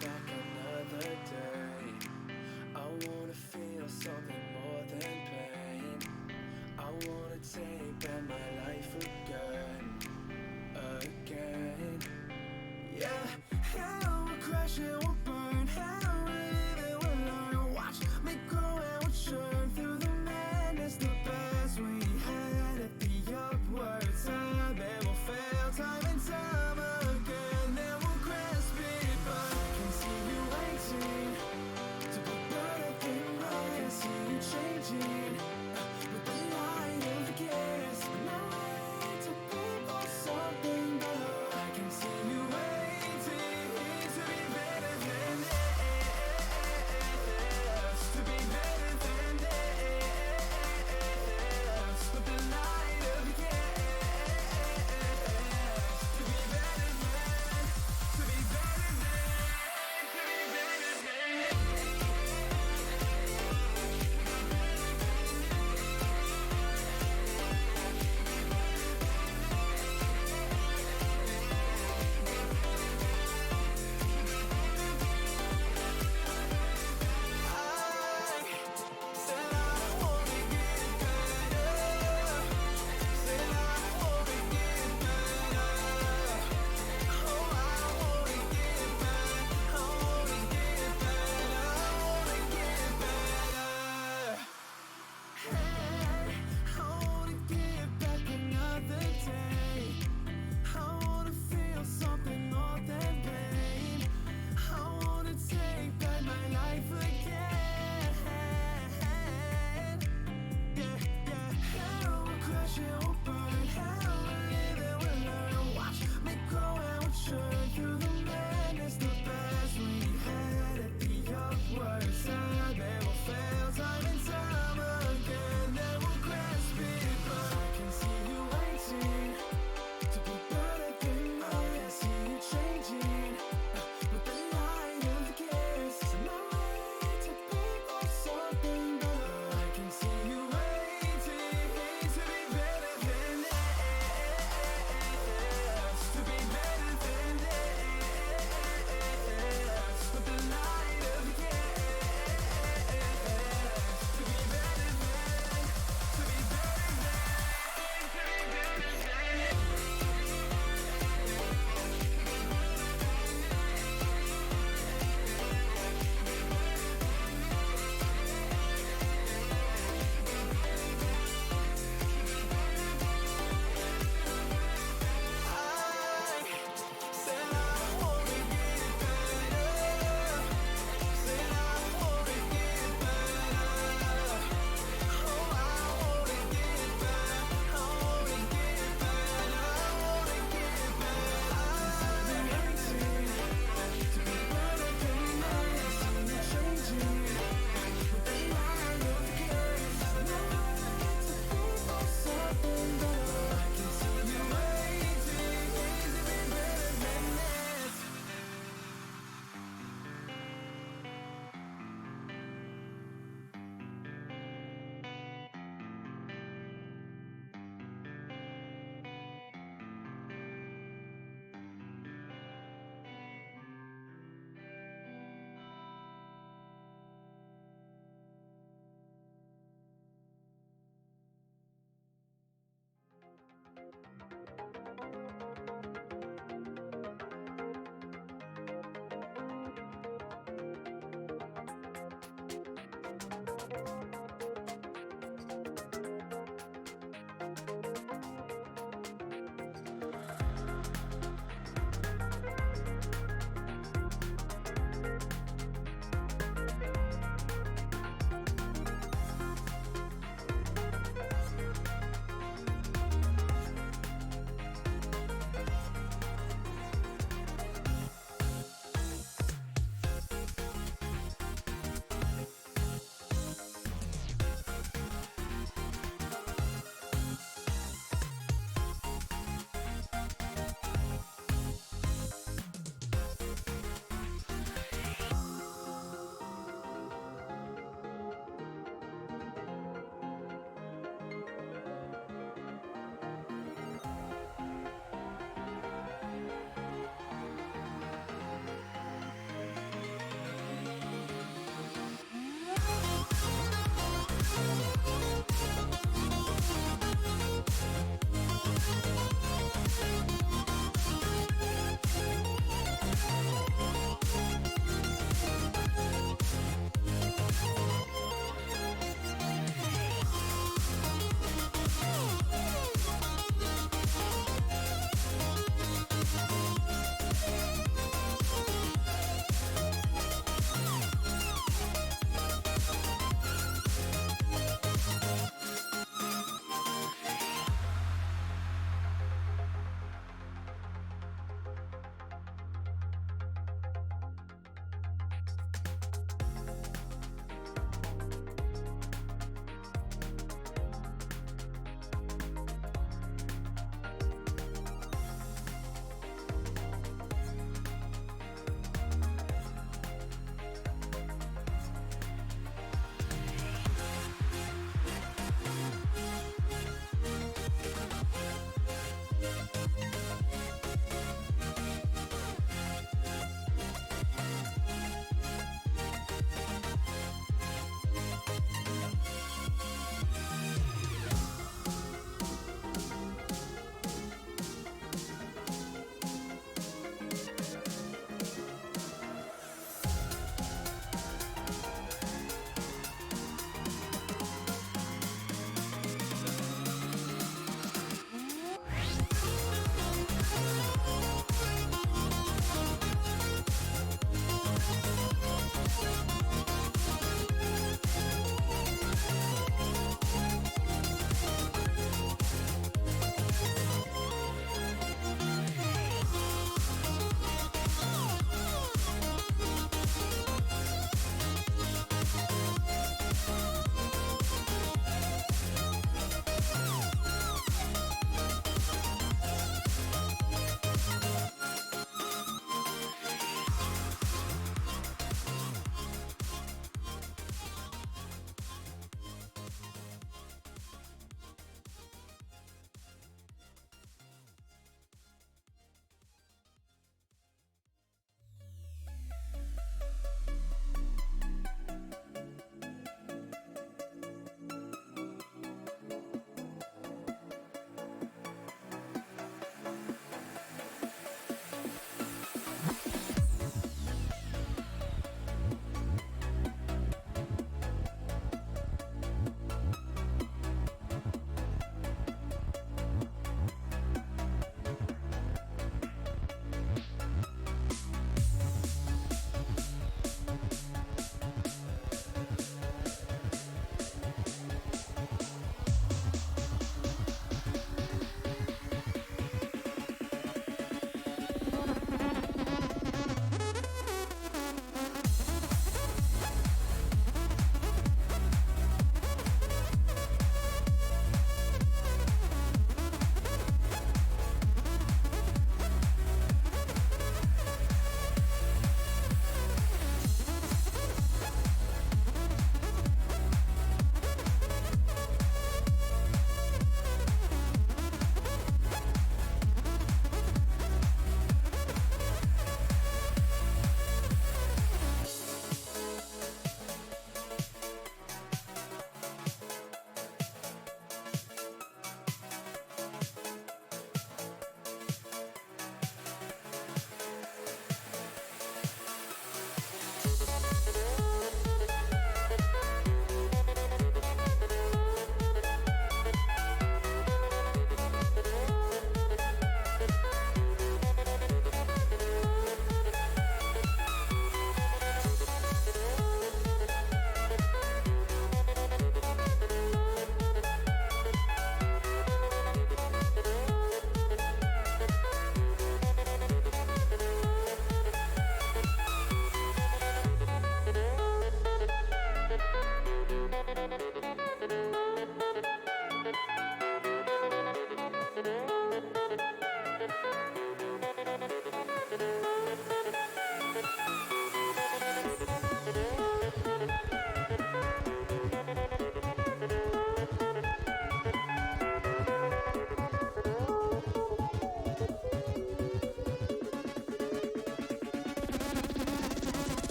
back another day. I wanna feel something more than pain. I wanna take back my life again. Yeah, hell, we'll crash and we'll burn. Hell, we'll live and we'll learn. Watch me grow and we'll churn through the madness. The best we had at the upward time, and we'll fail time and time again. Then we'll grasp it, but I can see you waiting to put better than right. I see you changing with the light of the gas. Now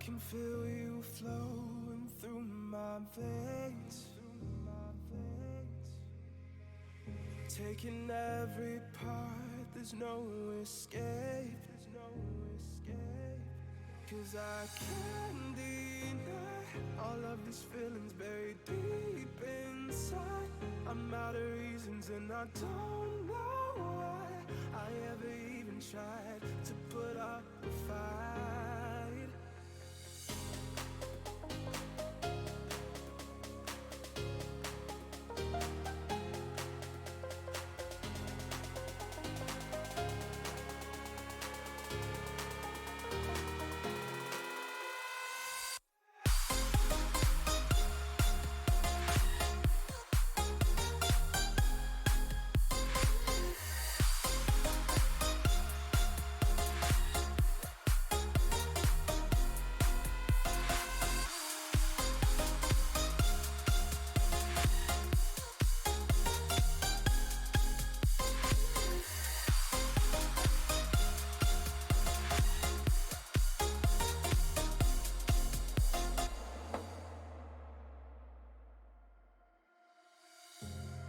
can feel you flowing through my veins, taking every part, there's no escape. 'Cause I can't deny all of these feelings buried deep inside. I'm out of reasons and I don't know why I ever even tried to put up a fight.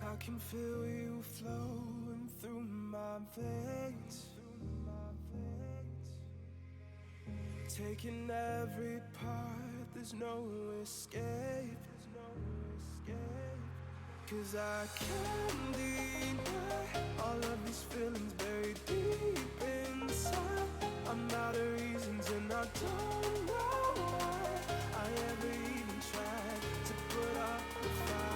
I can feel you flowing through my veins, taking every part, there's no escape. 'Cause I can't deny all of these feelings buried deep inside. I'm out of reasons and I don't know why I ever even tried to put up a fight.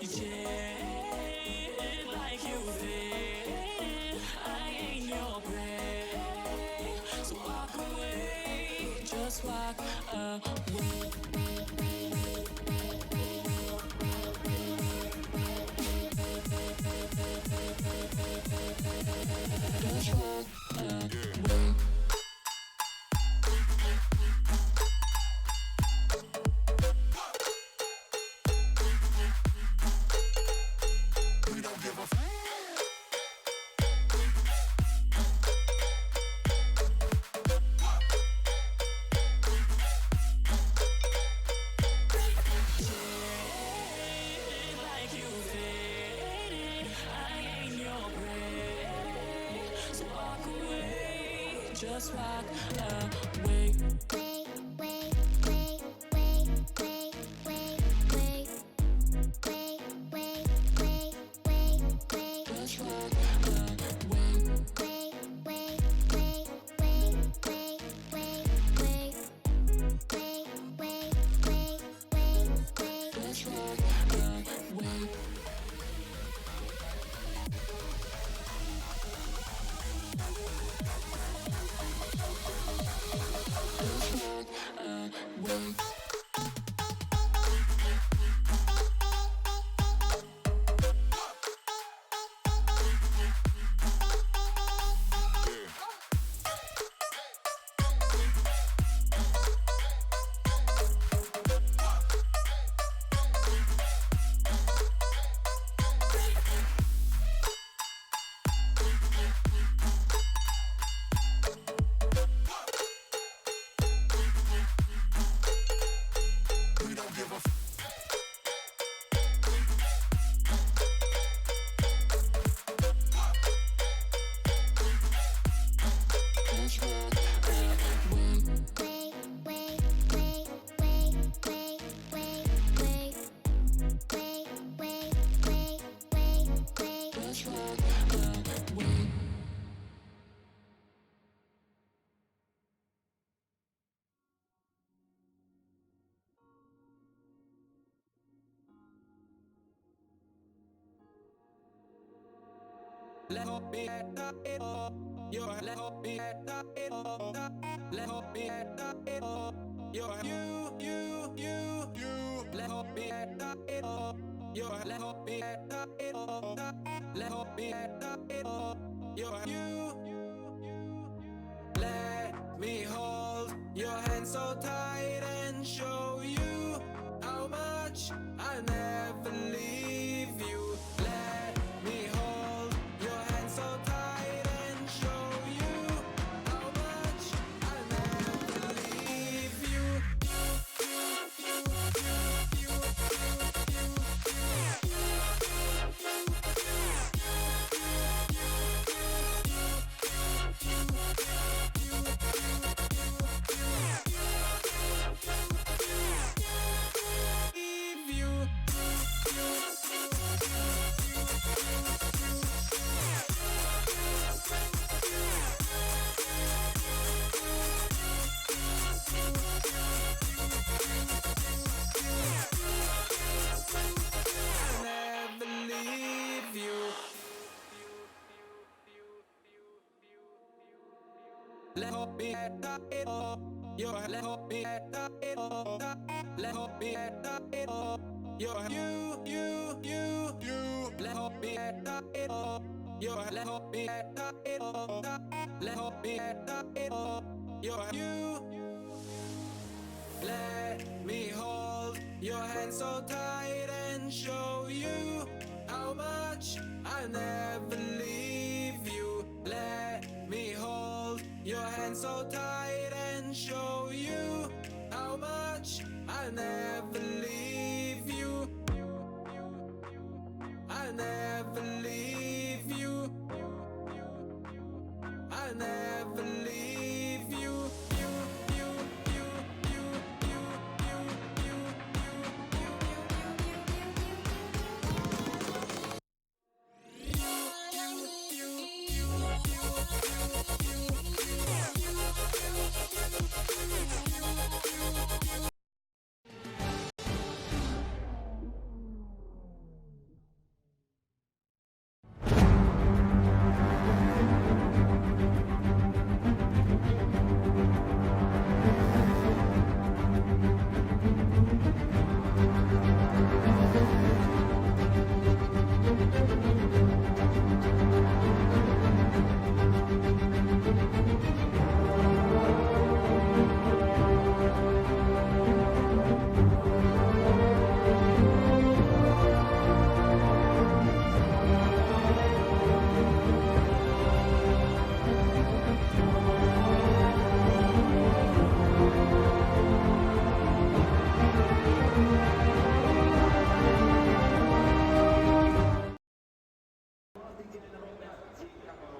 Pretend like you fit. I ain't your prey. So walk away, just walk away. Just walk away. Just walk away. Just walk let hope be at the you're let hope be at the let hope be at the you're you let hope be at the you're let hope be at the let hope be at the you're you let me hold your hand so tight and show you how much I never leave you. Let me hold your hand so tight and show you how much I never leave you. Let hope be at the you're let hope be at the let hope be at the you're you let hope be at the you're let hope be at the let hope be at the you're you let me hold your hand so tight and show you how much I never leave you. Let me hold your hand so tight and show you how much I never leave you. I never leave you. I never leave you.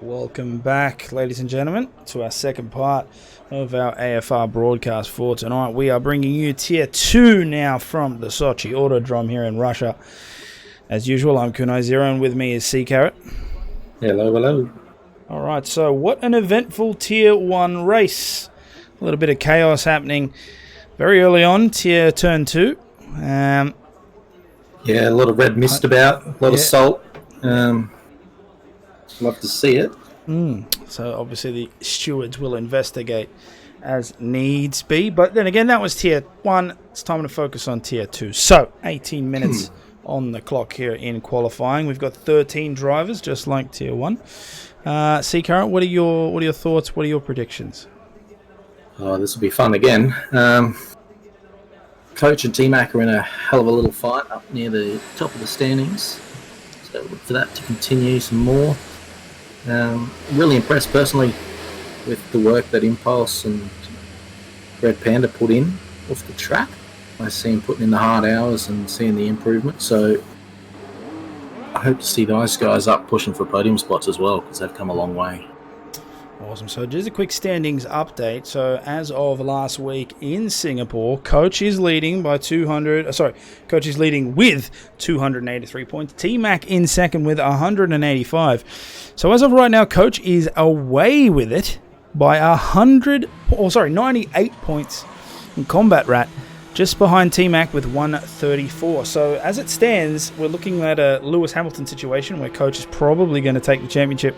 Welcome back, ladies and gentlemen, to our second part of our AFR broadcast for tonight. We are bringing you Tier 2 now from the Sochi Autodrome here in Russia. As usual, I'm Kunai Zero, and with me is Sea Carrot. Hello, hello. All right, so what an eventful Tier 1 race. A little bit of chaos happening very early on, Turn 2. Yeah, a lot of red mist about, a lot of salt. Love to see it. So obviously the stewards will investigate as needs be. But then again, that was Tier 1. It's time to focus on Tier 2. So 18 minutes on the clock here in qualifying. We've got 13 drivers, just like Tier 1. C. Current, what are your thoughts? What are your predictions? Oh, this will be fun again. Coach and T-Mac are in a hell of a little fight up near the top of the standings. So look for that to continue some more. Really impressed personally with the work that Impulse and Red Panda put in off the track. I see him putting in the hard hours and seeing the improvement. So I hope to see those guys up pushing for podium spots as well, because they've come a long way. Awesome. So just a quick standings update. So as of last week in Singapore, Coach is leading by Coach is leading with 283 points. T-Mac in second with 185. So as of right now, Coach is away with it by 98 points in Combat Rat, just behind T-Mac with 134. So as it stands, we're looking at a Lewis Hamilton situation where Coach is probably going to take the championship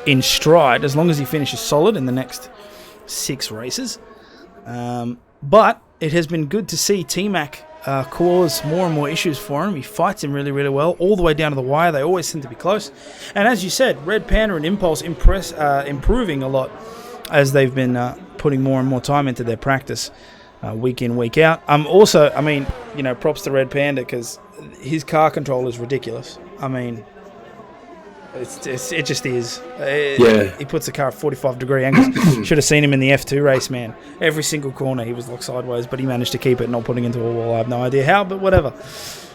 in stride, as long as he finishes solid in the next 6 races. But it has been good to see T-Mac cause more and more issues for him. He fights him really, really well, all the way down to the wire. They always seem to be close. And as you said, Red Panda and Impulse improving a lot as they've been putting more and more time into their practice week in, week out. Props to Red Panda, because his car control is ridiculous. It just is. He puts the car at 45-degree angles. Should have seen him in the F2 race, man. Every single corner he was locked sideways, but he managed to keep it, not putting into a wall. I have no idea how, but whatever.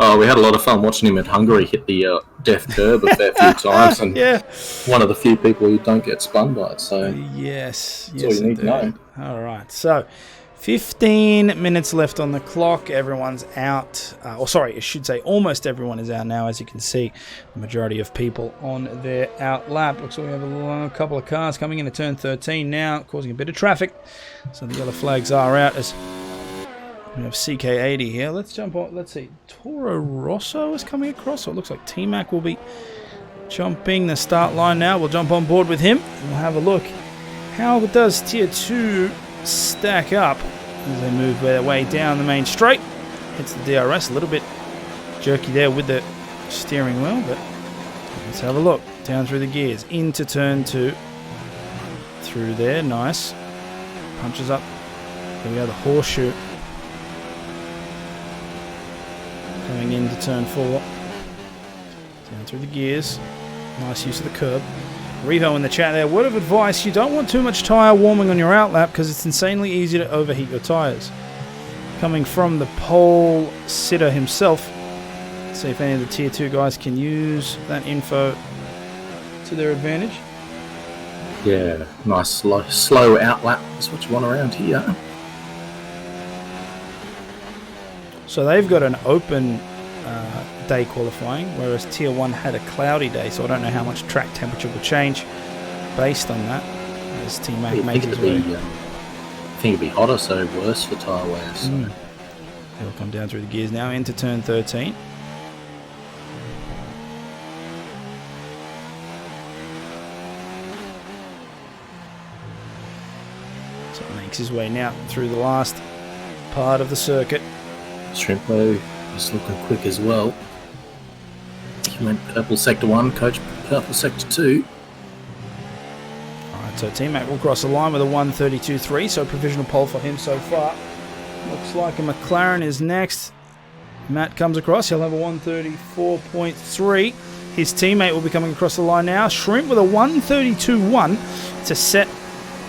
Oh, we had a lot of fun watching him at Hungary hit the death curb a fair few times, and one of the few people who don't get spun by it. So yes, that's all you need to know. All right, so 15 minutes left on the clock. Everyone's out. I should say almost everyone is out now. As you can see, the majority of people on their out lap. Looks like we have a couple of cars coming into turn 13 now, causing a bit of traffic. So the yellow flags are out as we have CK80 here. Let's jump on. Let's see. Toro Rosso is coming across. So it looks like T-Mac will be jumping the start line now. We'll jump on board with him and we'll have a look. How does Tier 2 stack up as they move their way down the main straight? Hits the DRS a little bit jerky there with the steering wheel, but let's have a look. Down through the gears into turn 2, through there, nice, punches up. There we go, the horseshoe going into turn 4, down through the gears, nice use of the curb. Revo in the chat there, word of advice, you don't want too much tyre warming on your outlap because it's insanely easy to overheat your tyres. Coming from the pole sitter himself, let's see if any of the Tier 2 guys can use that info to their advantage. Yeah, nice slow outlap is what you want around here. So they've got an open day qualifying, whereas Tier 1 had a cloudy day, so I don't know how much track temperature will change based on that as T-Mac makes his way. I think it'd be hotter, so worse for tyre wear. So. He'll come down through the gears now into turn 13. So he makes his way now through the last part of the circuit. Shrimplo is looking quick as well. He went purple sector 1, Coach purple sector 2. Alright, so T-Mac will cross the line with a 132.3, so provisional pole for him so far. Looks like a McLaren is next. Matt comes across, he'll have a 134.3. His teammate will be coming across the line now. Shrimp with a 132.1 to set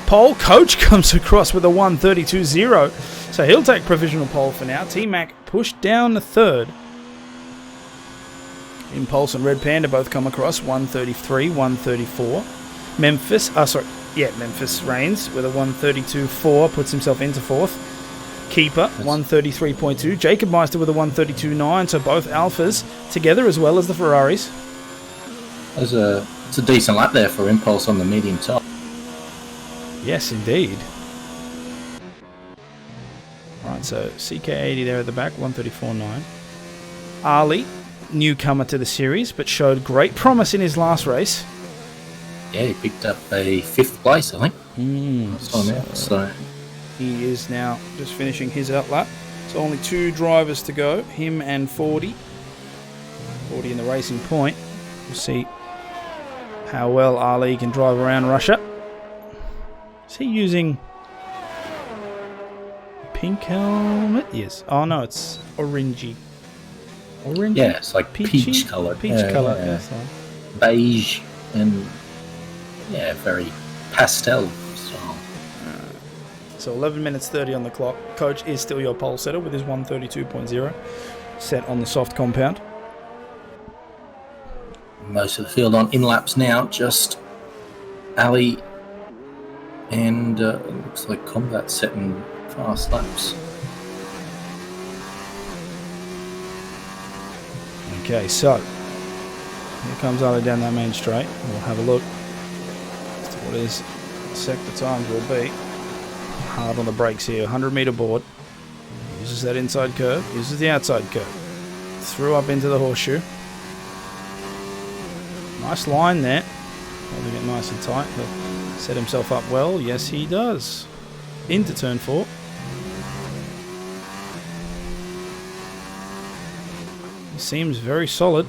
pole. Coach comes across with a 132.0, so he'll take provisional pole for now. T-Mac pushed down the third. Impulse and Red Panda both come across, 133, 134. Memphis reigns with a 132.4, puts himself into 4th. Keeper, 133.2. Jacob Meister with a 132.9, so both Alphas together as well as the Ferraris. It's a decent lap there for Impulse on the medium top. Yes, indeed. Right, so CK80 there at the back, 134.9. Ali, newcomer to the series, but showed great promise in his last race. Yeah, he picked up a 5th place, I think. So he is now just finishing his outlap. So only 2 drivers to go, him and 40. 40 in the Racing Point. We'll see how well Ali can drive around Russia. Is he using pink helmet? Yes. Oh no, it's orangey. Orange? Yeah, it's like peach colour. Peach colour, yeah. yes. Beige and very pastel style. So 11 minutes 30 on the clock. Coach is still your pole setter with his 132.0 set on the soft compound. Most of the field on in laps now, just Ali and looks like Combat setting fast laps. Okay, so here comes Ali down that main straight. We'll have a look as to what his sector times will be. Hard on the brakes here, 100 metre board. Uses that inside curve, uses the outside curve. Through up into the horseshoe. Nice line there. Holding it nice and tight. He'll set himself up well. Yes, he does. Into turn 4. He seems very solid.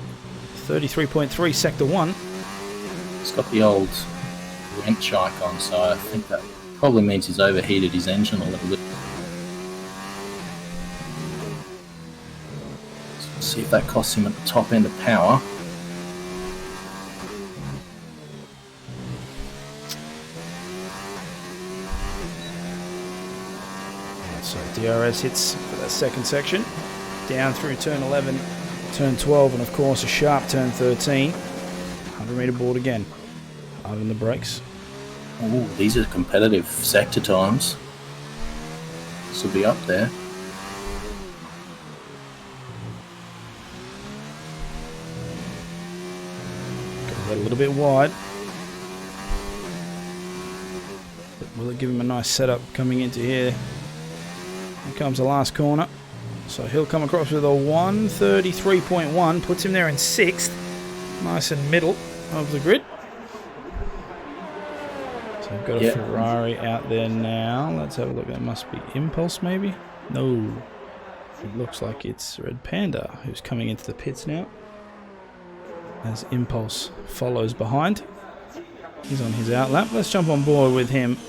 33.3 sector 1. It's got the old wrench icon, so I think that probably means he's overheated his engine a little bit. So let's see if that costs him at the top end of power. So DRS hits for that second section. Down through turn 11, turn 12, and of course a sharp turn 13. 100 metre board again. Hard on the brakes. Oh, these are competitive sector times. This will be up there. Got a little bit wide. But will it give him a nice setup coming into here? Here comes the last corner. So he'll come across with a 133.1, puts him there in 6th. Nice in middle of the grid. So we've got a Ferrari out there now. Let's have a look. That must be Impulse, maybe? No. It looks like it's Red Panda, who's coming into the pits now. As Impulse follows behind. He's on his outlap. Let's jump on board with him.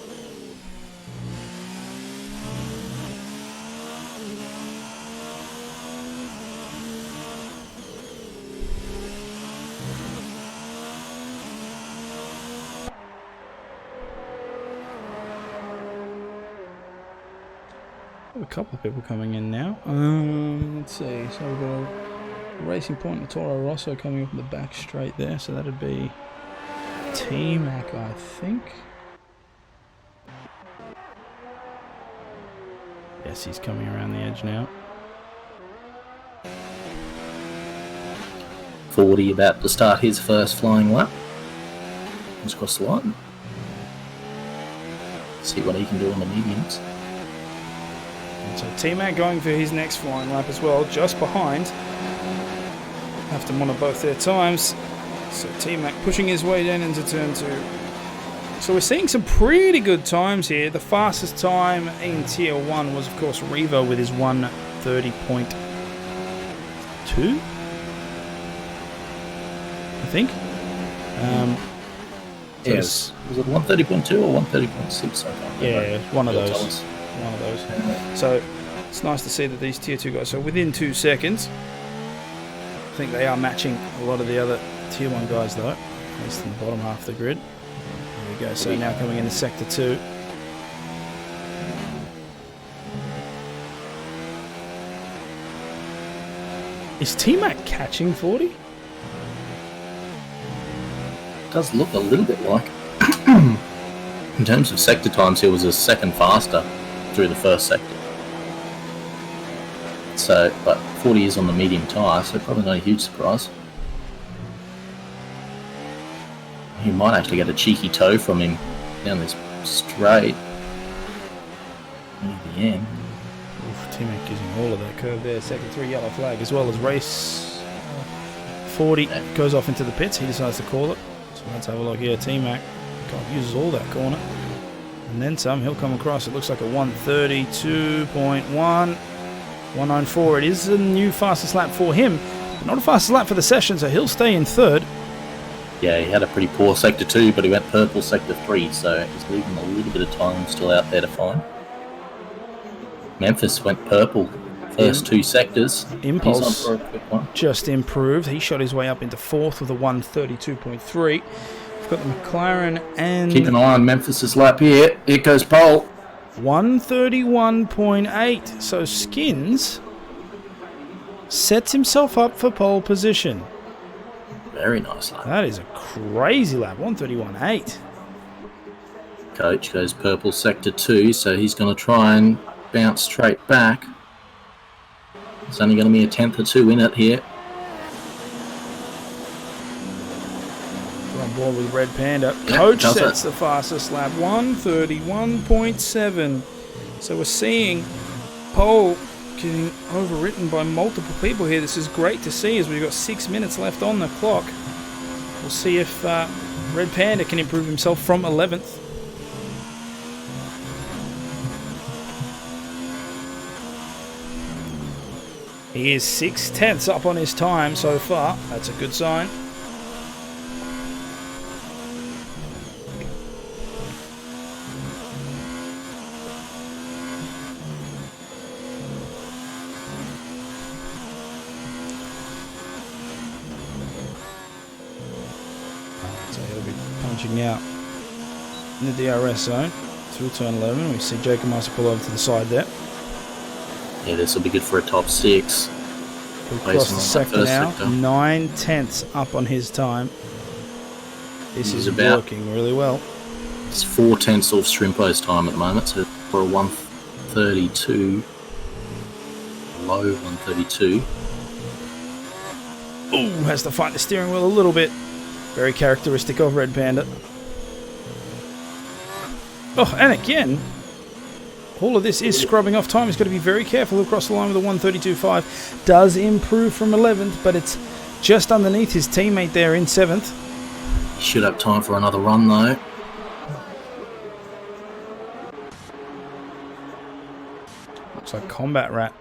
A couple of people coming in now. Let's see. So we've got a Racing Point and Toro Rosso coming up in the back straight there. So that'd be T-Mac, I think. Yes, he's coming around the edge now. 40 about to start his first flying lap. Just across the line. See what he can do on the mediums. So T-Mac going for his next flying lap as well, just behind. Have to monitor both their times. So T-Mac pushing his way down into turn 2. So we're seeing some pretty good times here. The fastest time in Tier 1 was, of course, Revo with his 130.2, I think. Yes. Was it 130.2 or 130.6? Yeah, one of those. So it's nice to see that these Tier 2 guys, so within 2 seconds, I think they are matching a lot of the other Tier 1 guys though, at least in the bottom half of the grid. There we go, so now coming into Sector 2. Is T-Mac catching 40? Does look a little bit like. In terms of sector times, he was a second faster through the first sector. So, but 40 is on the medium tyre, so probably not a huge surprise. He might actually get a cheeky toe from him down this straight near the end. T-Mac using all of that curve there. Second 3 yellow flag, as well as race 40 goes off into the pits. He decides to call it. So let's have a look here. T-Mac uses all that corner. And then some. He'll come across. It looks like a 132.1. 194. It is a new fastest lap for him. But not a fastest lap for the session, so he'll stay in third. Yeah, he had a pretty poor sector 2, but he went purple sector 3, so he's leaving a little bit of time still out there to find. Memphis went purple first 2 sectors. Impulse He's on for a quick one. just improved. He shot his way up into fourth with a 132.3. We've got the McLaren and Keep an eye on Memphis's lap here. Here goes pole. 131.8. So Skins sets himself up for pole position. Very nice lap. That is a crazy lap. 131.8. Coach goes purple sector 2, so he's going to try and bounce straight back. It's only going to be a tenth or 2 in it here. We're on board with Red Panda. Coach does sets it. the fastest lap. 131.7. So we're seeing pole getting overwritten by multiple people here. This is great to see as we've got 6 minutes left on the clock. We'll see if Red Panda can improve himself from 11th. He is 6/10 up on his time so far. That's a good sign. So he'll be punching out in the DRS zone through turn 11. We see Jacob Meister pull over to the side there. Yeah, this will be good for a top 6. He'll Based cross on the that sector first now. sector. 9/10 up on his time. This He's is about- working really well. It's 4 tenths off Strimpo's time at the moment, so for a 132, low 132. Ooh, has to fight the steering wheel a little bit. Very characteristic of Red Panda. Oh, and again, all of this is scrubbing off time. He's got to be very careful across the line with a 132.5. Does improve from 11th, but it's just underneath his teammate there in 7th. He should have time for another run though. Looks like Combat Rat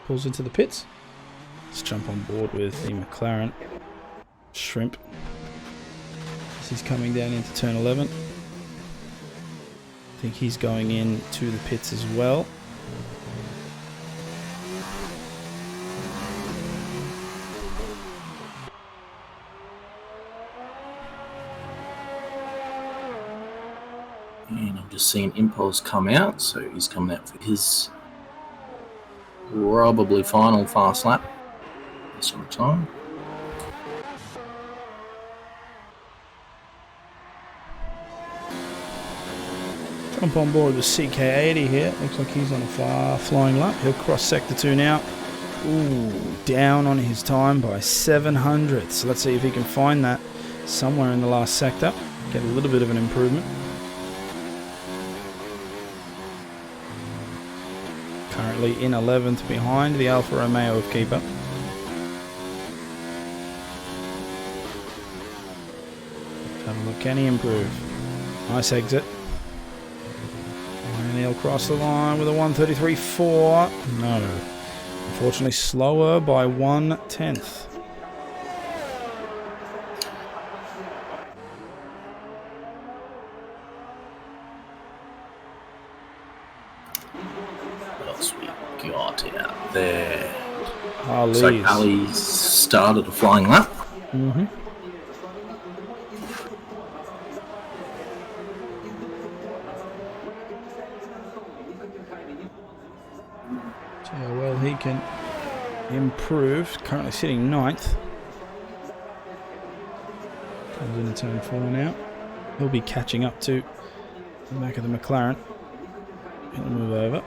pulls into the pits. Let's jump on board with the McLaren. Shrimp. As he's coming down into turn 11. I think he's going in to the pits as well. And I'm just seeing Impulse come out, so he's coming out for his probably final fast lap. Based on the time. Jump on board with CK80 here. Looks like he's on a far flying lap. He'll cross sector 2 now. Ooh, down on his time by 700. So let's see if he can find that somewhere in the last sector. Get a little bit of an improvement. Currently in 11th behind the Alfa Romeo of Keeper. Have a look, can he improve? Nice exit. And he'll cross the line with a 133.4. No. Unfortunately slower by 1/10. What else we got out there? Ali's. So Ali started a flying lap. Mm-hmm. See how well he can improve. Currently sitting 9th. Comes into turn 4 now. he'll be catching up to the back of the McLaren. He'll move over.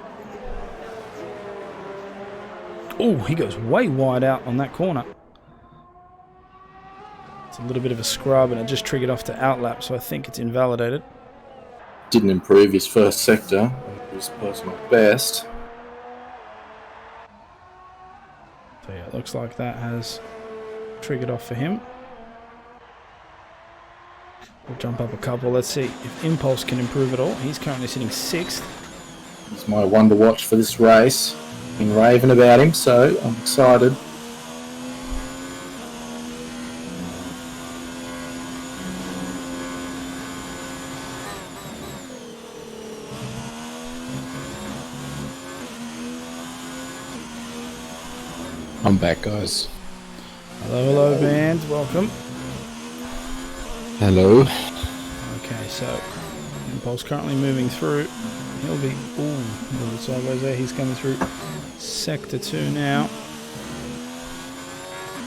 Oh, he goes way wide out on that corner. It's a little bit of a scrub, and it just triggered off to outlap, so I think it's invalidated. Didn't improve his first sector, his personal best. So yeah, it looks like that has triggered off for him. We'll jump up a couple. Let's see if Impulse can improve at all. He's currently sitting 6th. He's my one to watch for this race. Been raving about him, so I'm excited. I'm back, guys. Hello, band. Welcome. Hello. Okay, so Impulse currently moving through. He'll be a little sideways there. He's coming through Sector 2 now.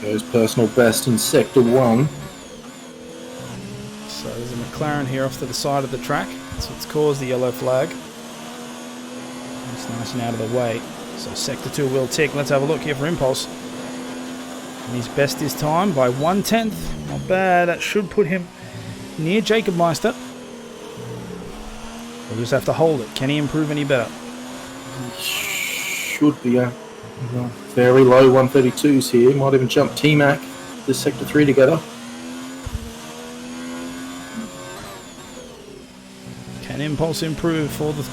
Goes personal best in Sector 1. So there's a McLaren here off to the side of the track. So it's caused the yellow flag. It's nice and out of the way. So Sector 2 will tick. Let's have a look here for Impulse. And his best this time by 1/10. Not bad. That should put him near Jacob Meister. We'll just have to hold it. Can he improve any better? Should be a very low 132s here. Might even jump T-Mac this Sector 3 together. Can Impulse improve for the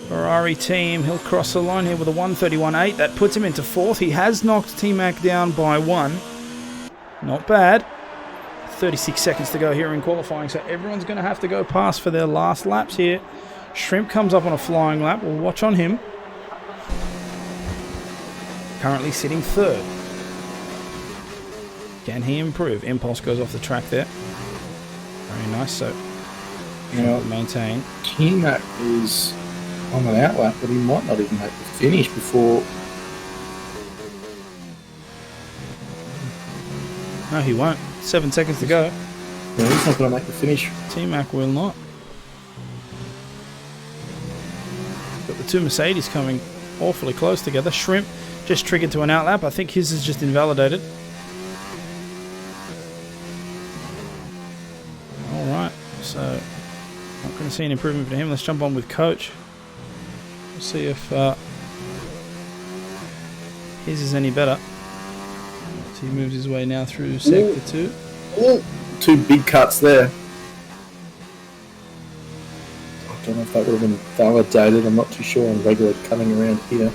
Ferrari team? He'll cross the line here with a 131.8. That puts him into 4th. He has knocked T-Mac down by 1. Not bad. 36 seconds to go here in qualifying, so everyone's going to have to go past for their last laps here. Shrimp comes up on a flying lap. We'll watch on him. Currently sitting 3rd. Can he improve? Impulse goes off the track there. Very nice, so maintain. T-Mac is on an outlap, but he might not even make the finish before... No, he won't. 7 seconds to go. No, he's not going to make the finish. T-Mac will not. Got the two Mercedes coming awfully close together. Shrimp just triggered to an outlap. I think his is just invalidated. Alright, so not going to see an improvement for him. Let's jump on with Coach. We'll see if his is any better. So he moves his way now through Sector 2. Ooh, 2 big cuts there. I don't know if that would have been validated. I'm not too sure on regular cutting around here.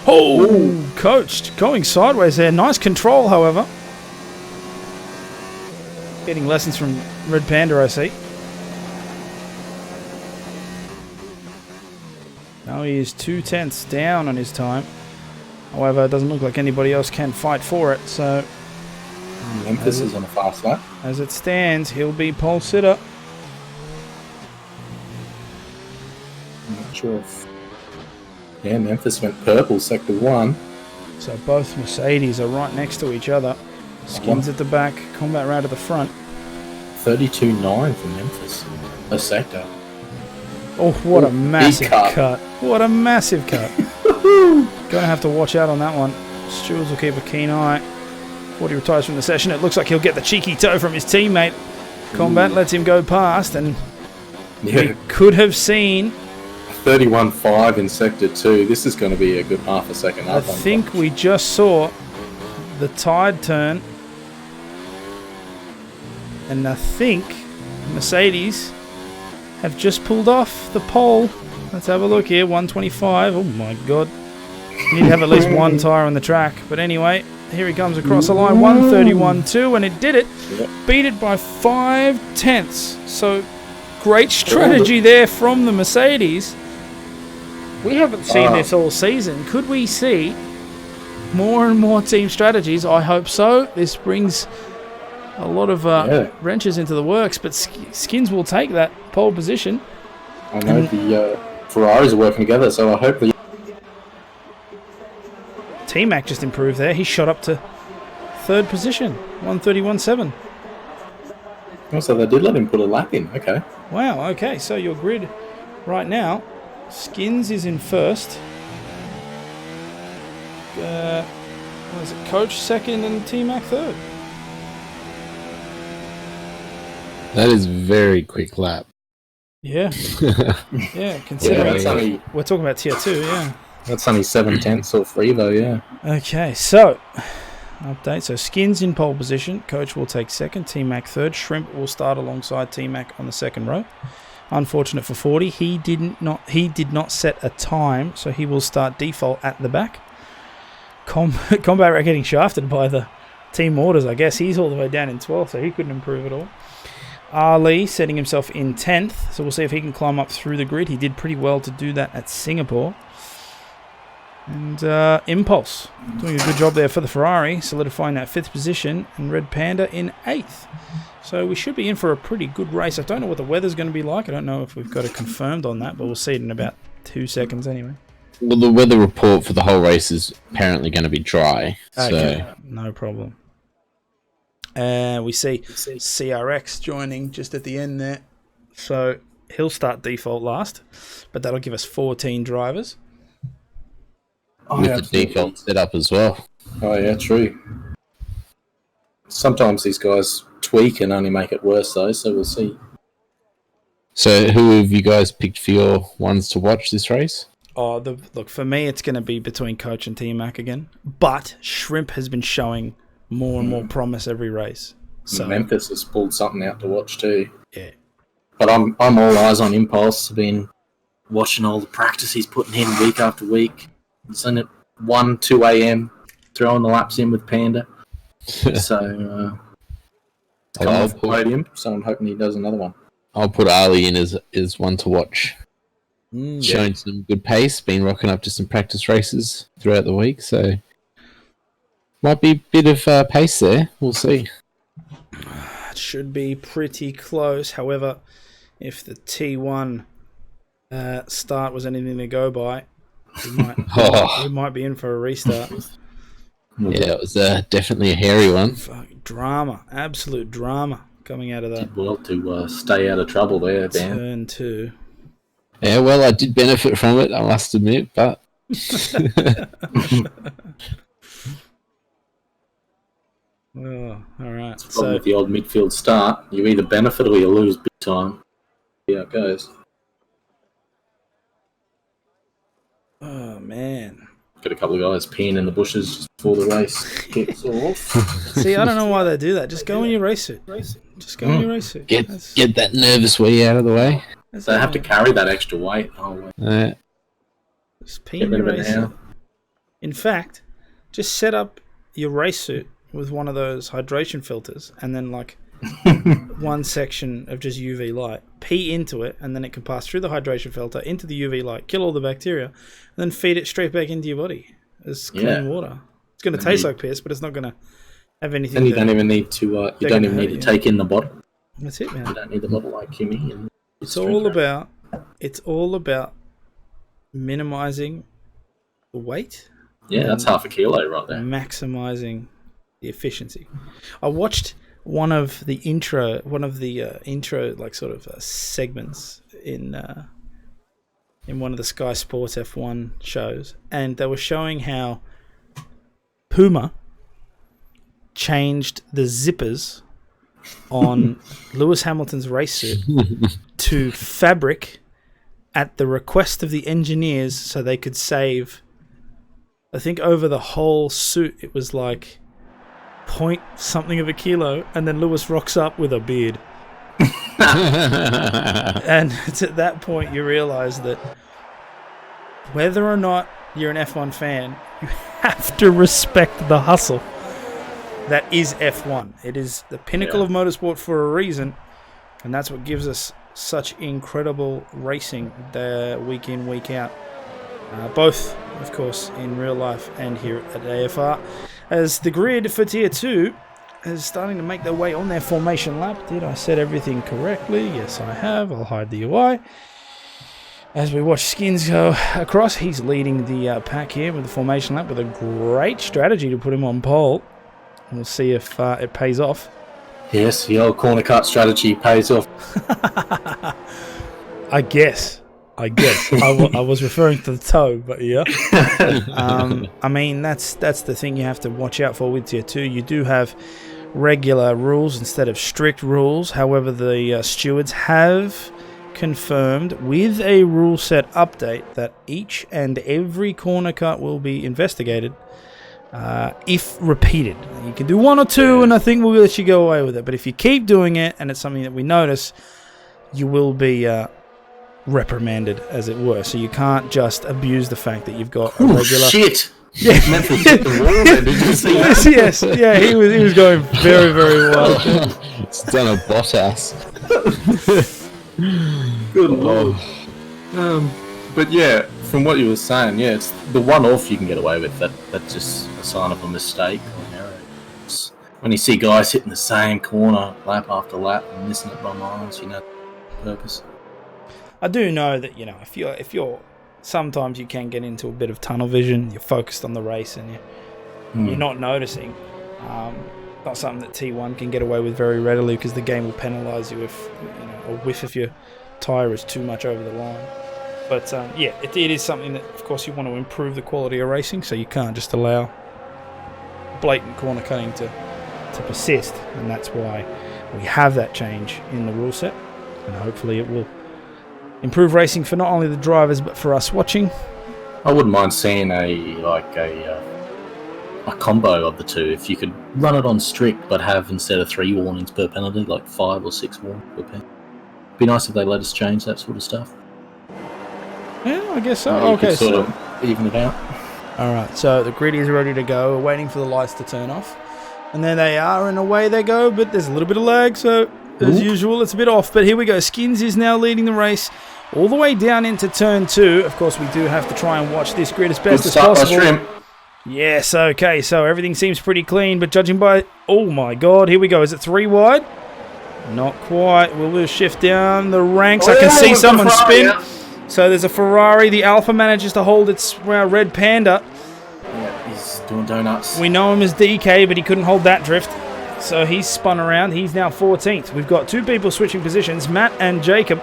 Oh, Coach going sideways there. Nice control, however. Getting lessons from Red Panda, I see. Now he is 2/10 down on his time. However, it doesn't look like anybody else can fight for it, so... Memphis is on a fast lap. As it stands, he'll be pole sitter. I'm not sure if... Yeah, Memphis went purple, Sector 1. So both Mercedes are right next to each other. Skins at the back, Combat Rat at the front. 32.9 for Memphis. A sector. Oh, what a massive cut. cut. What a massive cut. Gonna have to watch out on that one. Stewards will keep a keen eye. Before he retires from the session, it looks like he'll get the cheeky toe from his teammate. Combat lets him go past, and we could have seen 31.5 in Sector 2. This is going to be a good half a second up. I think we just saw the tide turn, and I think Mercedes have just pulled off the pole. Let's have a look here. 125. Oh my god. Need to have at least one tyre on the track. But anyway, here he comes across the line. 131.2, and it did it. Yep. Beat it by 5/10. So great strategy there from the Mercedes. We haven't seen this all season. Could we see more and more team strategies? I hope so. This brings a lot of wrenches into the works, but Skins will take that pole position. I know the Ferraris are working together, so I hope the T-Mac just improved there. He shot up to third position, 1:31.7. Also, they did let him put a lap in. Okay. Wow, okay, so your grid right now, Skins is in first. What is it, Coach second and T-Mac third. That is very quick lap. Yeah. Yeah, considering we're talking about tier 2, yeah. That's only 7/10 off Revo, yeah. Okay, so update. So Skins in pole position. Coach will take second. T-Mac third. Shrimp will start alongside T-Mac on the second row. Unfortunate for 40. He did not set a time, so he will start default at the back. Combat Rat getting shafted by the team orders, I guess. He's all the way down in 12th, so he couldn't improve at all. Ali setting himself in 10th, so we'll see if he can climb up through the grid. He did pretty well to do that at Singapore. And Impulse doing a good job there for the Ferrari, solidifying that 5th position, and Red Panda in 8th. So we should be in for a pretty good race. I don't know what the weather's going to be like. I don't know if we've got it confirmed on that, but we'll see it in about 2 seconds anyway. Well, the weather report for the whole race is apparently going to be dry. Okay, So no problem. We see CRX joining just at the end there. So he'll start default last, but that'll give us 14 drivers. with the default setup as well. Oh, yeah, true. Sometimes these guys tweak and only make it worse, though, so we'll see. So who have you guys picked for your ones to watch this race? Oh, look, for me, it's going to be between Coach and T-Mac again. But Shrimp has been showing more and more promise every race. So Memphis has pulled something out to watch, too. Yeah. But I'm all eyes on Impulse. I've been watching all the practice he's putting in week after week. He's in at 1, 2 a.m., throwing the laps in with Panda. So, coming off the podium, so I'm hoping he does another one. I'll put Ali in as one to watch. Showing some good pace, been rocking up to some practice races throughout the week, so might be a bit of pace there. We'll see. It should be pretty close. However, if the T1 start was anything to go by, we might be in for a restart. Yeah, it was definitely a hairy one. Drama, absolute drama coming out of that. Did well to stay out of trouble there, Dan. Turn 2. Yeah, well, I did benefit from it, I must admit, but... Oh, all right. So with the old midfield start, you either benefit or you lose big time. See how it goes. Oh, man. Got a couple of guys peeing in the bushes just before the race kicks off. See, I don't know why they do that. Just go in your race suit. Just go in your race suit. Get that nervous wee out of the way. They have to carry that extra weight. Just pee in your race suit. In fact, just set up your race suit with one of those hydration filters and then like one section of just UV light. Pee into it and then it can pass through the hydration filter into the UV light, kill all the bacteria, and then feed it straight back into your body as clean water. It's going to taste like piss, but it's not going to have anything. And you don't even need to. You don't even need to take in the bottle. That's it, man. You don't need the bottle like Kimmy. And it's all about minimizing the weight. Yeah, that's half a kilo right there. Maximizing the efficiency. I watched one of the intro like sort of segments in one of the Sky Sports F1 shows, and they were showing how Puma changed the zippers on Lewis Hamilton's race suit to fabric at the request of the engineers so they could save, I think over the whole suit it was like point something of a kilo, and then Lewis rocks up with a beard. And it's at that point you realise that whether or not you're an F1 fan, you have to respect the hustle that is F1. It is the pinnacle of motorsport for a reason, and that's what gives us such incredible racing week in, week out. Both, of course, in real life and here at AFR. As the grid for Tier 2 is starting to make their way on their formation lap. Did I set everything correctly? Yes, I have. I'll hide the UI. As we watch Skins go across, he's leading the pack here with the formation lap with a great strategy to put him on pole. We'll see if it pays off. Yes, the old corner cut strategy pays off. I guess. I was referring to the toe, but yeah. I mean, that's the thing you have to watch out for with Tier 2. You do have regular rules instead of strict rules. However, the stewards have confirmed with a rule set update that each and every corner cut will be investigated if repeated. You can do 1 or 2 and I think we'll let you go away with it, but if you keep doing it and it's something that we notice, you will be reprimanded, as it were. So you can't just abuse the fact that you've got a regular... Shit! Yeah. Memphis hit the wall there, did you see that? Yes, yeah, he was going very, very well. It's done a Bottas. Good lord. But yeah, from what you were saying, yeah, it's the one-off you can get away with. That's just a sign of a mistake or an error. When you see guys hitting the same corner lap after lap and missing it by miles, you know, purpose. I do know that, you know, if you're sometimes you can get into a bit of tunnel vision. You're focused on the race and you're not noticing. Not something that T1 can get away with very readily because the game will penalise you if a whiff of your tyre is too much over the line. But yeah, it is something that, of course, you want to improve the quality of racing, so you can't just allow blatant corner cutting to persist, and that's why we have that change in the rule set, and hopefully it will improve racing for not only the drivers but for us watching. I wouldn't mind seeing a combo of the two. If you could run it on strict but have, instead of 3 warnings per penalty, like 5 or 6 warnings per penalty. Be nice if they let us change that sort of stuff. Yeah, I guess so. You Okay, could sort so of even it out. alright, so the grid is ready to go. We're waiting for the lights to turn off. And there they are, and away they go, but there's a little bit of lag, so as usual, it's a bit off. But here we go. Skins is now leading the race all the way down into turn 2. Of course, we do have to try and watch this grid as best as possible. Yes, okay, so everything seems pretty clean, but judging by... Oh my god, here we go. Is it 3 wide? Not quite. We'll shift down the ranks. I can see someone spin. Yeah. So there's a Ferrari. The Alpha manages to hold its red Panda. Yeah, he's doing donuts. We know him as DK, but he couldn't hold that drift. So he's spun around. He's now 14th. We've got 2 people switching positions, Matt and Jacob,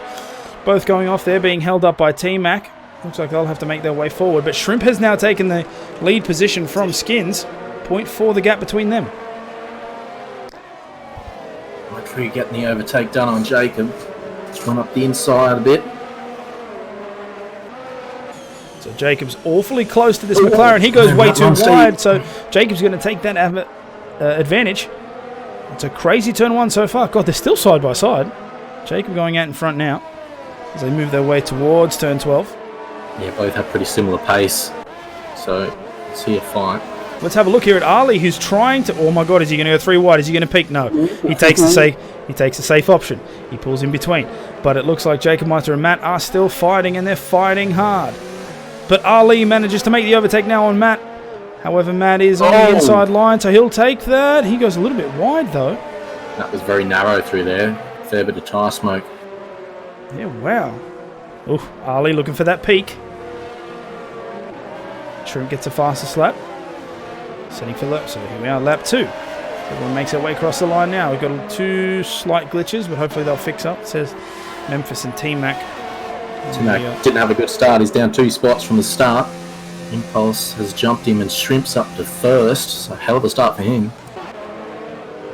both going off there, being held up by T-Mac. Looks like they'll have to make their way forward. But Shrimp has now taken the lead position from Skins. 0.4 the gap between them. Make sure you get the overtake done on Jacob. Let's run up the inside a bit. So Jacob's awfully close to this McLaren. He goes way too wide, so Jacob's going to take that advantage. It's a crazy turn 1 so far. God, they're still side by side. Jacob going out in front now as they move their way towards turn 12. Yeah, both have pretty similar pace. So, see a fight. Let's have a look here at Ali, who's trying to... Oh my god, is he going to go 3 wide? Is he going to peak? No. He takes the safe option. He pulls in between. But it looks like Jacob Meister and Matt are still fighting, and they're fighting hard. But Ali manages to make the overtake now on Matt. However, Matt is on the inside line, so he'll take that. He goes a little bit wide, though. That was very narrow through there. Fair bit of tyre smoke. Yeah, wow. Ooh, Ali looking for that peak. Shrimp gets a fastest lap. Setting for lap. So here we are, lap 2. Everyone makes their way across the line now. We've got 2 slight glitches, but hopefully they'll fix up. It says Memphis and T-Mac. T-Mac didn't have a good start. He's down 2 spots from the start. Impulse has jumped him and Shrimp's up to first. So hell of a start for him.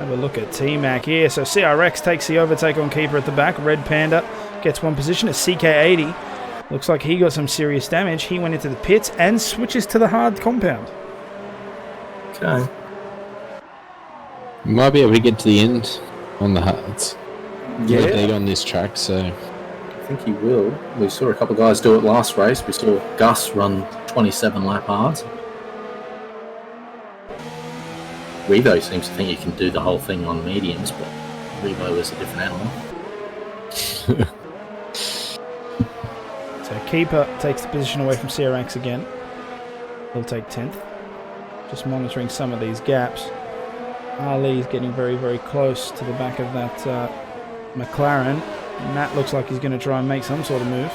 Have a look at T-Mac here. So CRX takes the overtake on Keeper at the back. Red Panda gets 1 position. A CK80. Looks like he got some serious damage. He went into the pits and switches to the hard compound. Okay. You might be able to get to the end on the hards. Yeah. Big on this track, so... I think he will. We saw a couple of guys do it last race. We saw Gus run 27 lap hards. Revo seems to think you can do the whole thing on mediums, but Revo is a different animal. So Keeper takes the position away from CRX again. He'll take 10th. Just monitoring some of these gaps. Ali's getting very, very close to the back of that McLaren. Matt looks like he's going to try and make some sort of move.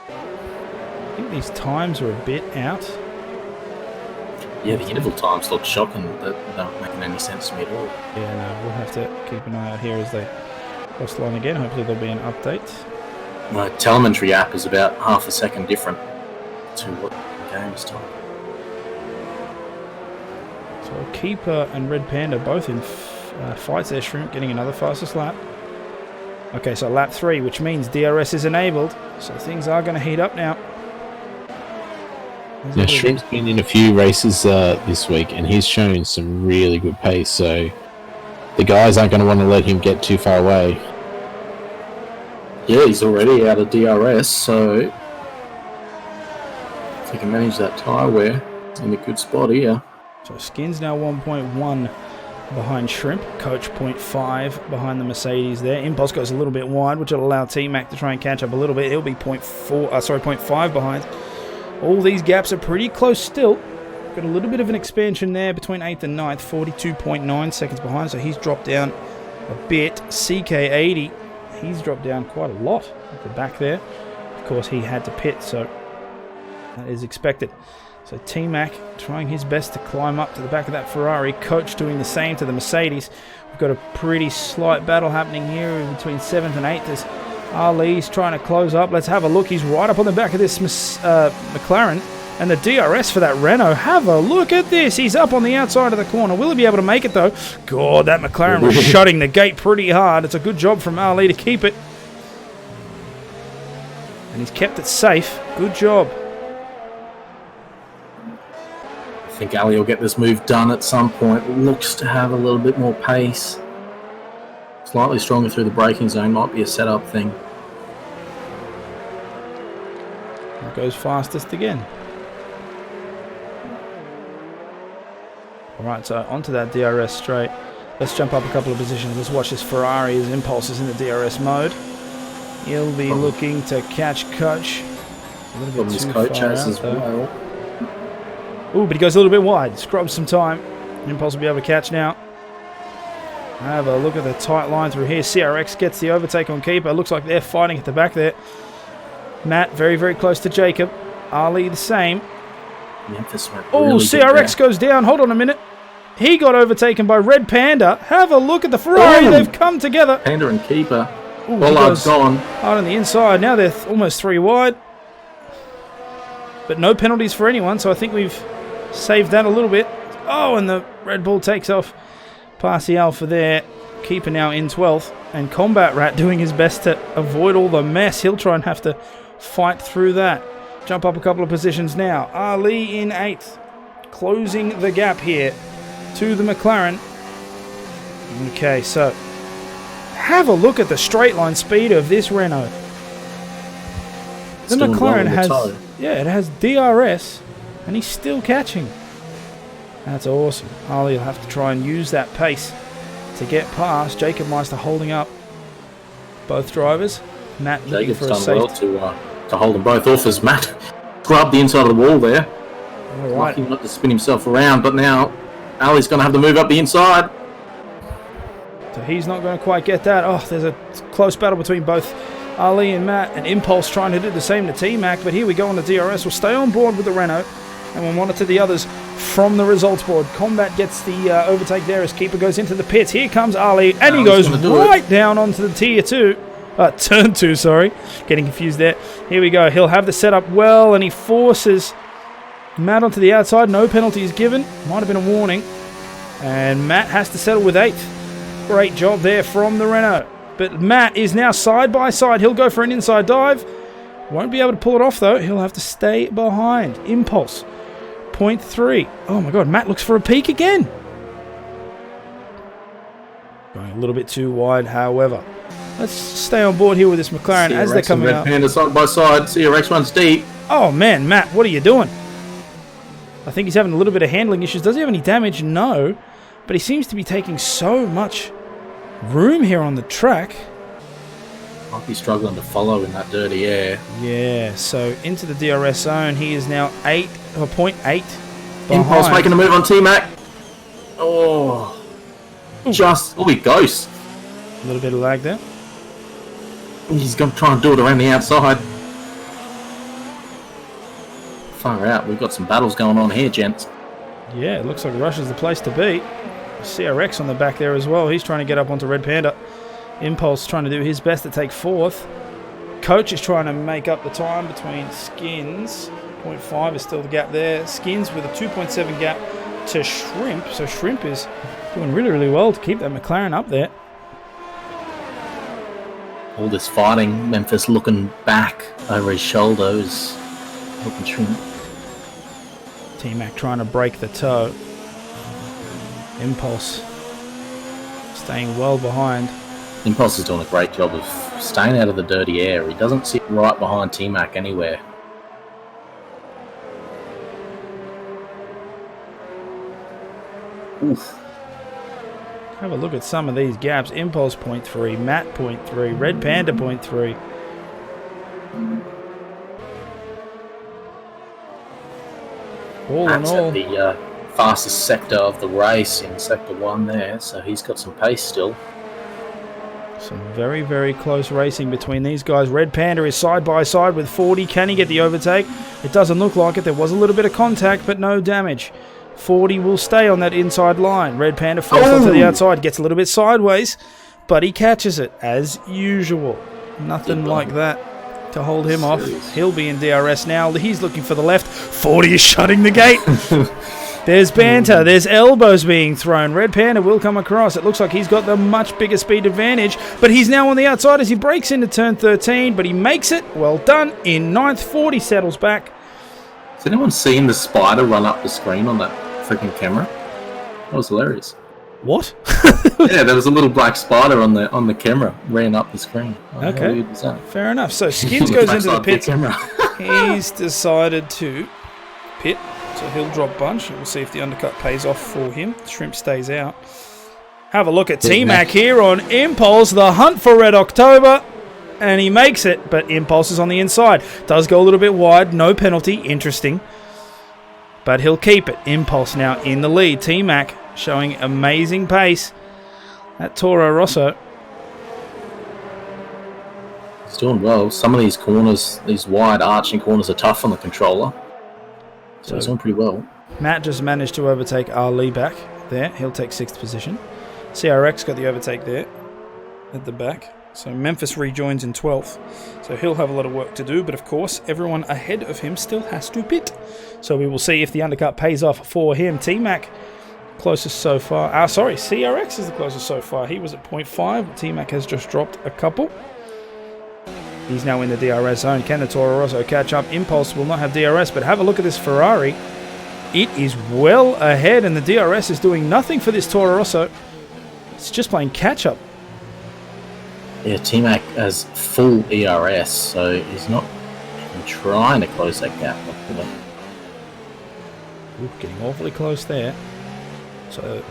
I think these times are a bit out. Yeah, the interval times look shocking. That don't make any sense to me at all. Yeah, no, we'll have to keep an eye out here as they cross the line again. Hopefully there'll be an update. My telemetry app is about half a second different to what the game is told. So Keeper and Red Panda both in fights there. Shrimp getting another fastest lap. Okay, so lap 3, which means DRS is enabled. So things are going to heat up now. Now, Shrimp's been in a few races this week, and he's shown some really good pace, so the guys aren't going to want to let him get too far away. Yeah, he's already out of DRS, so if he can manage that tyre wear, he's in a good spot here. So Skin's now 1.1 behind Shrimp. Coach 0.5 behind the Mercedes there. Impulse goes a little bit wide, which will allow T-Mac to try and catch up a little bit. He'll be 0.5 behind. All these gaps are pretty close still. Got a little bit of an expansion there between 8th and 9th. 42.9 seconds behind, so he's dropped down a bit. CK80, he's dropped down quite a lot at the back there. Of course, he had to pit, so that is expected. So T-Mac trying his best to climb up to the back of that Ferrari. Coach doing the same to the Mercedes. We've got a pretty slight battle happening here between 7th and 8th as Ali's trying to close up. Let's have a look. He's right up on the back of this McLaren. And the DRS for that Renault. Have a look at this. He's up on the outside of the corner. Will he be able to make it, though? God, that McLaren was shutting the gate pretty hard. It's a good job from Ali to keep it. And he's kept it safe. Good job. I think Ali will get this move done at some point. Looks to have a little bit more pace. Slightly stronger through the braking zone. Might be a setup thing. Goes fastest again. Alright, so onto that DRS straight. Let's jump up a couple of positions. Let's watch this Ferrari. His Impulse is in the DRS mode. He'll be looking to catch Coach. A little bit too Coach far has out, as well. Ooh, but he goes a little bit wide. Scrubs some time. Impulse will be able to catch now. Have a look at the tight line through here. CRX gets the overtake on Keeper. Looks like they're fighting at the back there. Matt very, very close to Jacob. Ali the same. Oh, CRX goes down. Hold on a minute. He got overtaken by Red Panda. Have a look at the Ferrari. They've come together. Panda and Keeper. Ooh, Bollard's gone. Hard on the inside. Now they're almost 3 wide. But no penalties for anyone, so I think we've saved that a little bit. Oh, and the Red Bull takes off past the Alpha there. Keeper now in 12th. And Combat Rat doing his best to avoid all the mess. He'll try and have to fight through that. Jump up a couple of positions now. Ali in 8th. Closing the gap here to the McLaren. Okay, so have a look at the straight line speed of this Renault. The McLaren has, it has DRS, and he's still catching. That's awesome. Ali will have to try and use that pace to get past. Jacob Meister holding up both drivers. Matt looking for a safety. Well to hold them both off as Matt grabbed the inside of the wall there. All right. Lucky not to spin himself around, but now Ali's going to have to move up the inside. So he's not going to quite get that. Oh, there's a close battle between both Ali and Matt, and Impulse trying to do the same to T-Mac, but here we go on the DRS. We'll stay on board with the Renault, and we'll monitor the others from the results board. Combat gets the overtake there as Keeper goes into the pits. Here comes Ali, and he goes right down onto the tier 2. Turn 2, sorry. Getting confused there. Here we go. He'll have the setup well, and he forces Matt onto the outside. No penalties given. Might have been a warning. And Matt has to settle with 8th. Great job there from the Renault. But Matt is now side by side. He'll go for an inside dive. Won't be able to pull it off, though. He'll have to stay behind. Impulse. 0.3. Oh, my God. Matt looks for a peak again. Going a little bit too wide, however. Let's stay on board here with this McLaren as they're coming out. Red Panda side by side. CRX runs deep. Oh, man. Matt, what are you doing? I think he's having a little bit of handling issues. Does he have any damage? No. But he seems to be taking so much room here on the track. Might be struggling to follow in that dirty air. Yeah, so into the DRS zone. He is now 0.8 Impulse making a move on T-Mac. Oh. Just... Oh, he goes. A little bit of lag there. He's going to try and do it around the outside. Far out. We've got some battles going on here, gents. Yeah, it looks like Russia's the place to be. CRX on the back there as well. He's trying to get up onto Red Panda. Impulse trying to do his best to take 4th. Coach is trying to make up the time between Skins. 0.5 is still the gap there. Skins with a 2.7 gap to Shrimp. So Shrimp is doing really, really well to keep that McLaren up there. All this fighting, Memphis looking back over his shoulder is helping Shrimp. T-Mac trying to break the toe. Impulse staying well behind. Impulse is doing a great job of staying out of the dirty air. He doesn't sit right behind T-Mac anywhere. Oof. Have a look at some of these gaps. Impulse 0.3, Matt 0.3, Red Panda 0.3. All in Matt's all, at the fastest sector of the race in Sector 1 there, so he's got some pace still. some very, very close racing between these guys. Red Panda is side by side with 40. Can he get the overtake? It doesn't look like it. There was a little bit of contact, but no damage. 40 will stay on that inside line. Red Panda falls onto the outside, gets a little bit sideways, but he catches it as usual. Nothing like that to hold him off. He'll be in DRS now. He's looking for the left. 40 is shutting the gate. There's banter. There's elbows being thrown. Red Panda will come across. It looks like he's got the much bigger speed advantage, but he's now on the outside as he breaks into turn 13, but he makes it. Well done. In 9th, 40 settles back. Has anyone seen the spider run up the screen on that freaking camera? That was hilarious. What? Yeah, there was a little black spider on the camera ran up the screen. Oh, Okay. how weird was that? Fair enough. So Skins goes into the Backside pits. camera. He's decided to pit, so he'll drop bunch. We'll see if the undercut pays off for him. Shrimp stays out. Have a look at T-Mac here on Impulse, the hunt for Red October, and he makes it, but Impulse is on the inside. Does go a little bit wide, no penalty, interesting, but he'll keep it. Impulse now in the lead. T-Mac showing amazing pace at Toro Rosso. He's doing well. Some of these corners, these wide arching corners, are tough on the controller. So he's doing pretty well. Matt just managed to overtake Ali back there. He'll take 6th position. CRX got the overtake there at the back. So Memphis rejoins in 12th. So he'll have a lot of work to do. But of course, everyone ahead of him still has to pit. So we will see if the undercut pays off for him. T-Mac closest so far. CRX is the closest so far. He was at 0.5. T-Mac has just dropped a couple. He's now in the DRS zone. Can the Toro Rosso catch up? Impulse will not have DRS, but have a look at this Ferrari. It is well ahead, and the DRS is doing nothing for this Toro Rosso. It's just playing catch-up. Yeah, T-Mac has full ERS, so he's not even trying to close that gap. Ooh, getting awfully close there. So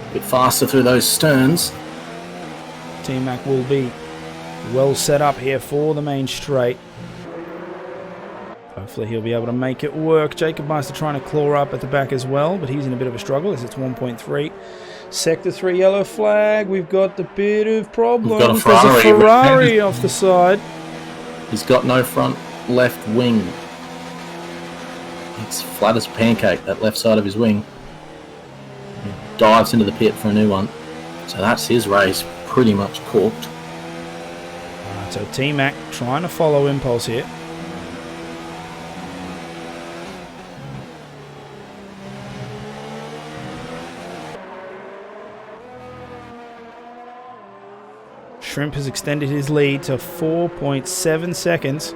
A bit faster through those sterns. T-Mac will be well set up here for the main straight. Hopefully he'll be able to make it work. Jacob Meister trying to claw up at the back as well, but he's in a bit of a struggle as it's 1.3. Sector 3 yellow flag. We've got the bit of problem. Got a There's Ferrari. a Ferrari off the side. He's got no front left wing. It's flat as a pancake, that left side of his wing. He dives into the pit for a new one. So that's his race pretty much cooked. So T-Mac trying to follow Impulse here. Shrimp has extended his lead to 4.7 seconds.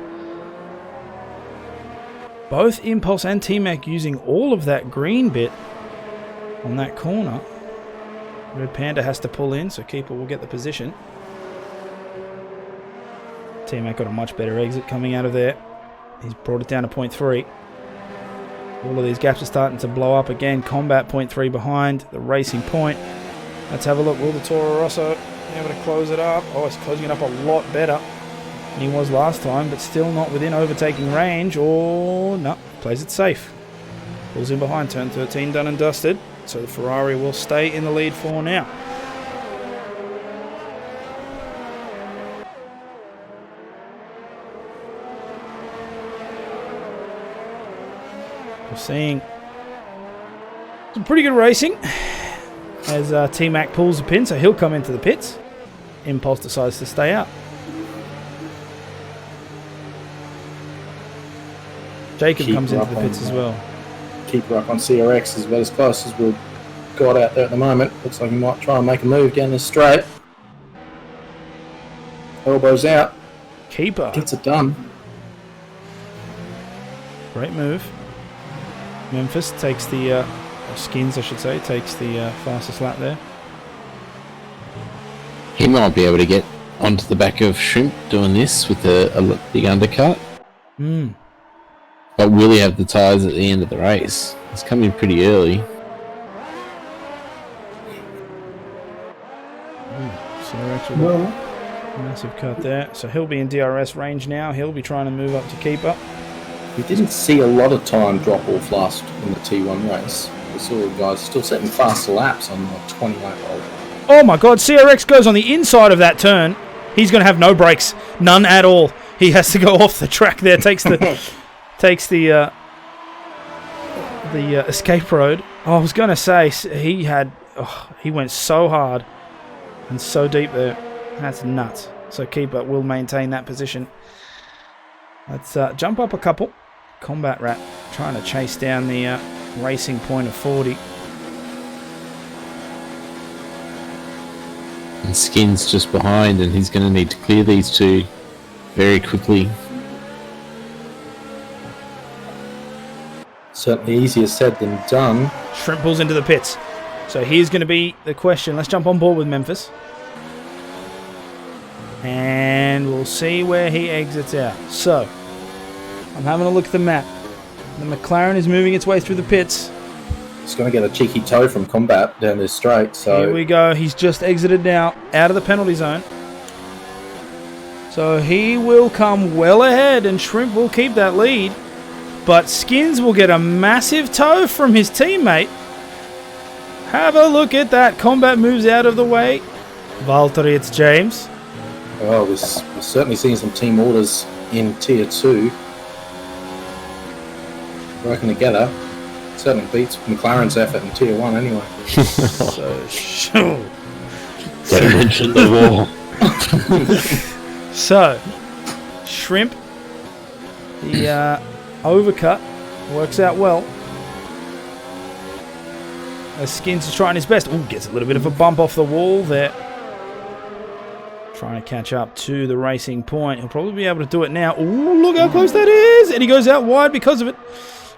Both Impulse and T-Mac using all of that green bit on that corner. Red Panda has to pull in, so Keeper will get the position. T-Mac got a much better exit coming out of there. He's brought it down to 0.3. All of these gaps are starting to blow up again. Combat 0.3 behind the racing point. Let's have a look. Will the Toro Rosso be able to close it up? Oh, he's closing it up a lot better than he was last time, but still not within overtaking range. Or, no, plays it safe. Pulls in behind, turn 13 done and dusted. So the Ferrari will stay in the lead for now. We're seeing Some pretty good racing as T-Mac pulls the pin, so he'll come into the pits. Impulse decides to stay out. Jacob comes into the pits as well. Keeper up on CRX is about as close as we've got out there at the moment. Looks like he might try and make a move down this straight. Elbows out. Keeper Gets it done. Great move. Memphis takes the, Skins I should say, takes the fastest lap there. He might be able to get onto the back of Shrimp doing this with a big undercut. Hmm. But will he have the tyres at the end of the race? It's coming pretty early. Massive cut there. So he'll be in DRS range now. He'll be trying to move up to keeper. We didn't see a lot of time drop off last in the T1 race. We saw guys still setting faster laps on the 20 lap hole. Oh my god, CRX goes on the inside of that turn. He's going to have no brakes. None at all. He has to go off the track there. Takes the escape road. Oh, I was going to say, he went so hard and so deep there. That's nuts. So keeper will maintain that position. Let's jump up a couple. Combat Rat trying to chase down the racing point of 40. And Skin's just behind, and he's going to need to clear these two very quickly. Certainly easier said than done. Shrimp pulls into the pits. So here's going to be the question. Let's jump on board with Memphis. And we'll see where he exits out. So, I'm having a look at the map. The McLaren is moving its way through the pits. He's going to get a cheeky toe from Combat down this straight. So here we go. He's just exited now, out of the penalty zone. So he will come well ahead, and Shrimp will keep that lead. But Skins will get a massive toe from his teammate. Have a look at that. Combat moves out of the way. Valtteri, it's James. Oh, we're certainly seeing some team orders in Tier 2. Working together. Certainly beats McLaren's effort in Tier 1 anyway. Don't mention the war. So, Shrimp, the overcut works out well. As Skins is trying his best. Ooh, gets a little bit of a bump off the wall there. Trying to catch up to the racing point. He'll probably be able to do it now. Ooh, look how close that is! And he goes out wide because of it.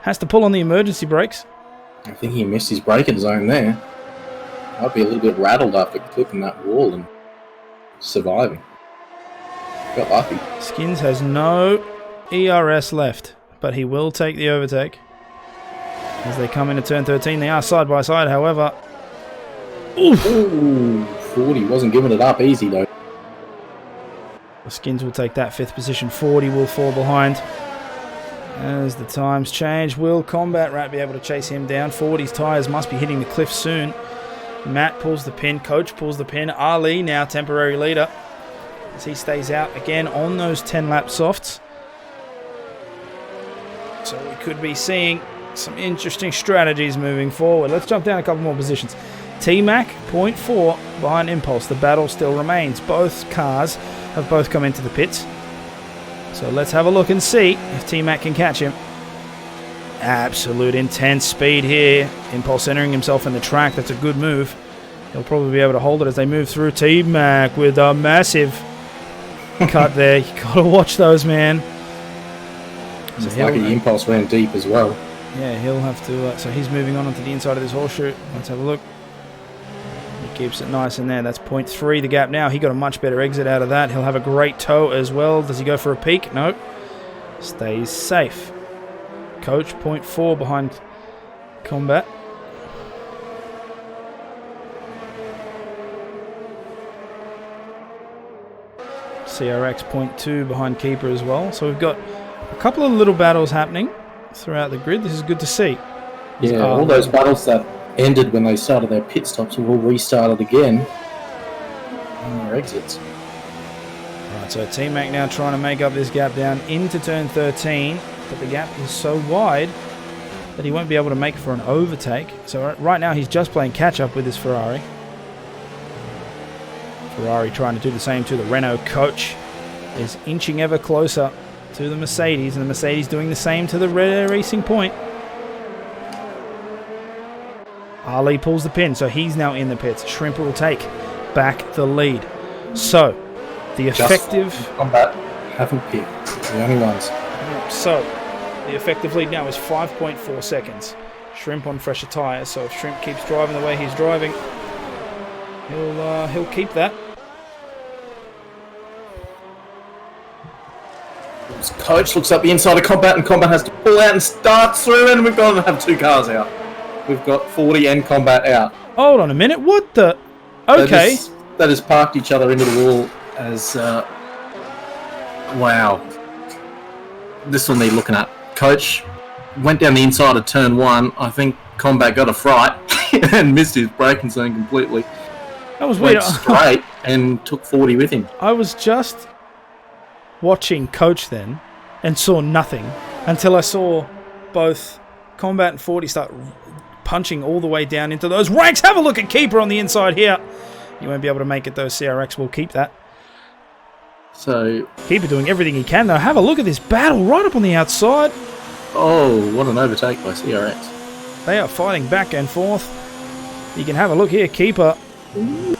Has to pull on the emergency brakes. I think he missed his braking zone there. I'd be a little bit rattled after clipping that wall and surviving. Got lucky. Skins has no ERS left, but he will take the overtake. As they come into turn 13, they are side by side, however. Ooh, 40 wasn't giving it up easy though. Skins will take that 5th position. 40 will fall behind. As the times change, will Combat Rat be able to chase him down? 40's tyres must be hitting the cliff soon. Matt pulls the pin. Coach pulls the pin. Ali now temporary leader as he stays out again on those 10-lap softs. So we could be seeing some interesting strategies moving forward. Let's jump down a couple more positions. T-Mac, 0.4 behind Impulse. The battle still remains. Both cars have both come into the pits. So let's have a look and see if T-Mac can catch him. Absolute intense speed here. Impulse centering himself in the track. That's a good move. He'll probably be able to hold it as they move through. T-Mac with a massive cut there. You gotta watch those, man. It's lucky the Impulse ran deep as well. Yeah, he'll have to... so he's moving on onto the inside of this horseshoe. Let's have a look. He keeps it nice in there. That's 0.3 the gap now. He got a much better exit out of that. He'll have a great toe as well. Does he go for a peak? No. Stays safe. Coach, 0.4 behind Combat. CRX, 0.2 behind Keeper as well. So we've got a couple of little battles happening throughout the grid. This is good to see. Yeah, all those battles that ended when they started their pit stops will restart again on their exits. Right, so T-Mac now trying to make up this gap down into turn 13, but the gap is so wide that he won't be able to make for an overtake. So right now he's just playing catch-up with his Ferrari. Ferrari trying to do the same to the Renault coach. Is inching ever closer to the Mercedes, and the Mercedes doing the same to the Racing Point. Ali pulls the pin, so he's now in the pits. Shrimp will take back the lead. So, the effective... Combat haven't picked. The only ones. So, the effective lead now is 5.4 seconds. Shrimp on fresher tyres, so if Shrimp keeps driving the way he's driving, he'll keep that. Coach looks up the inside of Combat, and Combat has to pull out and start through, and we've got to have 2 cars out. We've got 40 and Combat out. Hold on a minute, what the... Okay. That has parked each other into the wall as... wow. This will need looking at. Coach went down the inside of turn 1. I think Combat got a fright and missed his braking zone completely. That was weird. Went straight and took 40 with him. I was just watching Coach then and saw nothing until I saw both Combat and 40 start punching all the way down into those ranks. Have a look at Keeper on the inside here. You won't be able to make it though. CRX will keep that. So Keeper doing everything he can though. Have a look at this battle right up on the outside. Oh, what an overtake by CRX. They are fighting back and forth. You can have a look here. Keeper. Ooh,